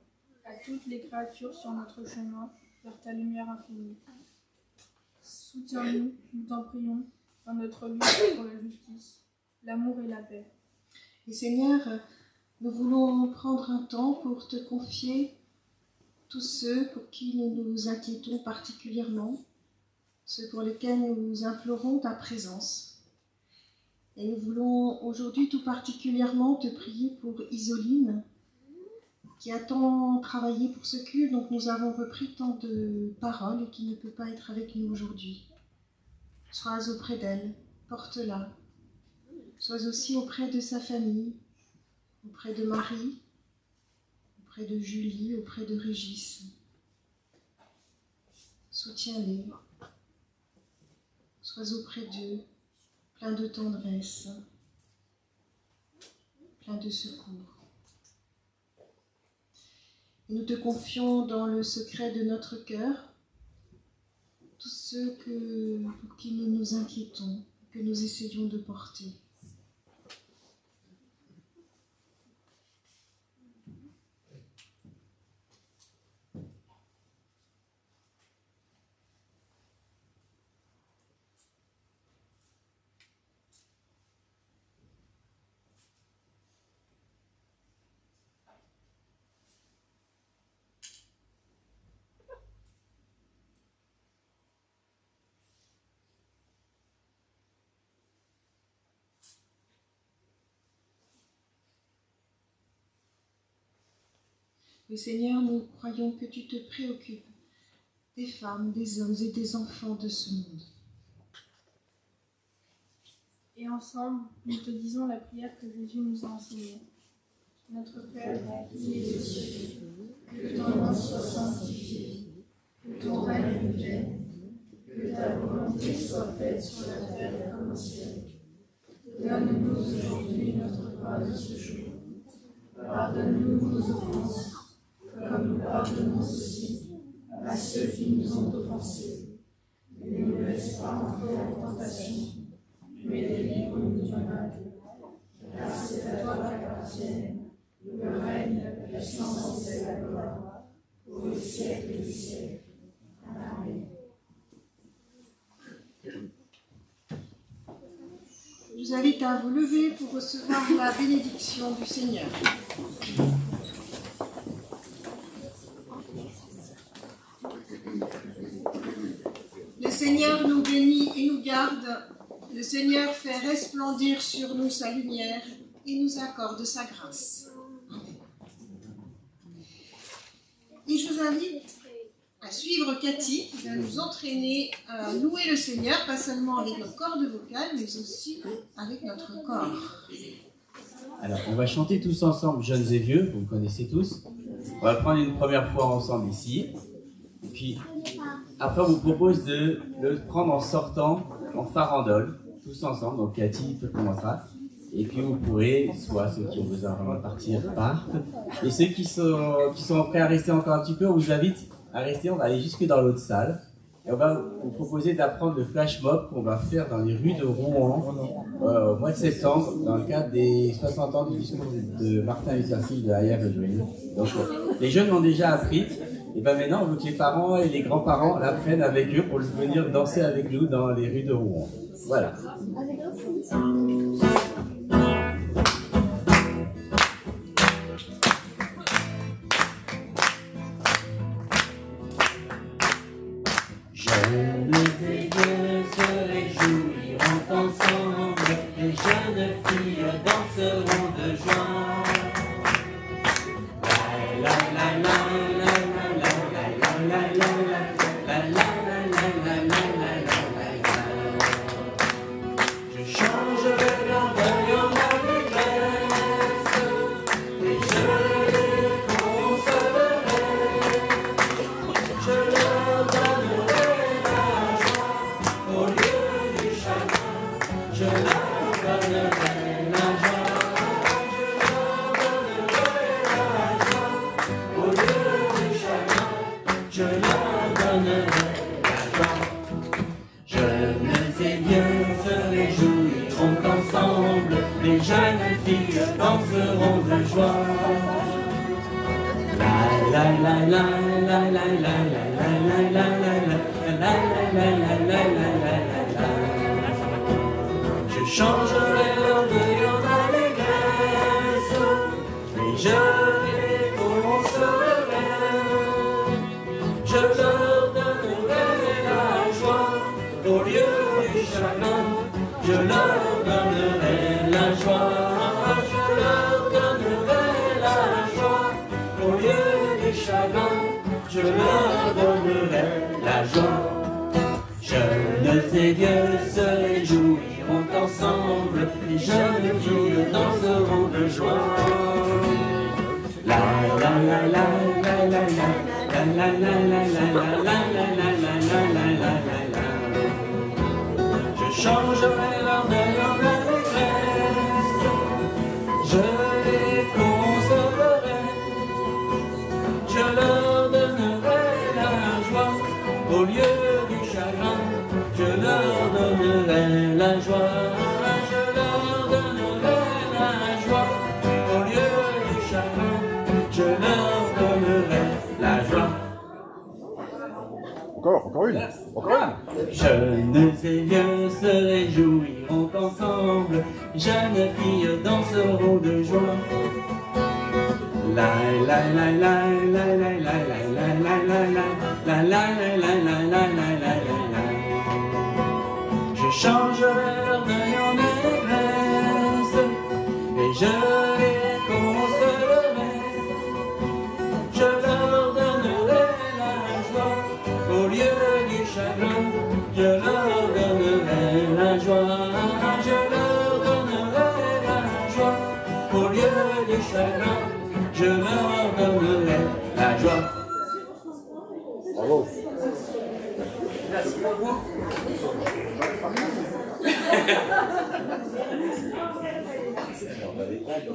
à toutes les créatures sur notre chemin vers ta lumière infinie. Soutiens-nous, nous t'en prions, dans notre lutte pour la justice, l'amour et la paix. Et Seigneur, nous voulons prendre un temps pour te confier tous ceux pour qui nous nous inquiétons particulièrement, ceux pour lesquels nous implorons ta présence. Et nous voulons aujourd'hui tout particulièrement te prier pour Isoline, qui a tant travaillé pour ce culte, donc nous avons repris tant de paroles et qui ne peut pas être avec nous aujourd'hui. Sois auprès d'elle, porte-la. Sois aussi auprès de sa famille, auprès de Marie, auprès de Julie, auprès de Régis. Soutiens-les. Sois auprès d'eux, plein de tendresse, plein de secours. Et nous te confions dans le secret de notre cœur tous ceux pour qui nous nous inquiétons, que nous essayons de porter. Mais Seigneur, nous croyons que tu te préoccupes des femmes, des hommes et des enfants de ce monde. Et ensemble, nous te disons la prière que Jésus nous a enseignée. Notre Père, qui es aux cieux, que ton nom soit sanctifié, que ton règne vienne, que ta volonté soit faite sur la terre comme au ciel. Donne-nous aujourd'hui notre pain de ce jour. Pardonne-nous nos offenses, comme nous pardonnons aussi à ceux qui nous ont offensés. Ne nous laisse pas entrer en tentation, mais délivre-nous du mal. Car c'est à toi qu'appartiennent le règne, la puissance et la gloire, pour le siècle des siècles. Amen. Je vous invite à vous lever pour recevoir la bénédiction du Seigneur. Le Seigneur nous bénit et nous garde. Le Seigneur fait resplendir sur nous sa lumière et nous accorde sa grâce. Et je vous invite à suivre Cathy, qui va nous entraîner à louer le Seigneur, pas seulement avec nos cordes vocales, mais aussi avec notre corps. Alors, on va chanter tous ensemble, jeunes et vieux, vous me connaissez tous. On va prendre une première fois ensemble ici. Et puis, après, on vous propose de le prendre en sortant en farandole, tous ensemble. Donc, Cathy commencera. Et puis, vous pourrez, soit ceux qui ont besoin vraiment de partir, partent. Et ceux qui sont prêts à rester encore un petit peu, on vous invite à rester. On va aller jusque dans l'autre salle. Et on va vous proposer d'apprendre le flash mob qu'on va faire dans les rues de Rouen au mois de septembre, dans le cadre des 60 ans du discours de Martin Luther King de I Have a Dream. Donc, les jeunes l'ont déjà appris. Et bien maintenant, on veut que les parents et les grands-parents l'apprennent avec eux pour venir danser avec nous dans les rues de Rouen. Voilà. Jeunes et vieux se réjouiront ensemble, les jeunes filles danseront de joie. La la la la la la la la la la la la la la. Je changerai leur deuil en allégresse, et je les consolerai. Je leur donnerai la joie au lieu du chagrin. Je leur donnerai la joie. Au lieu du chagrin, je leur donnerai la joie. Jeunes et vieux se réjouiront ensemble, les jeunes filles danseront de joie. La Je changerai leur deuil en allégresse, mais je les consolerai. Je leur donnerai la joie au lieu du chagrin. Je leur donnerai la joie. Je leur donnerai la joie au lieu du chagrin. Je leur donnerai la joie. Jeunes et vieux se réjouiront ensemble, les jeunes filles danseront de joie. La la la la la la la la la la la la la la la la. Je changerai leur deuil en allégresse, je les consolerai, je leur donnerai la joie au lieu du chagrin. Je leur donnerai la joie, je leur donnerai la joie au lieu du chagrin. Je leur donnerai la joie. Encore une. Jeunes et vieux se réjouiront ensemble, jeunes filles danseront de joie. La la la la la la la la la la la la la la la la la. Je changerai leur deuil en allégresse et je les consolerai. Je leur donnerai la joie au lieu du chagrin. Je leur donnerai la joie. Je leur donnerai la joie au lieu du chagrin. Je leur donnerai la joie. Bravo. Merci beaucoup.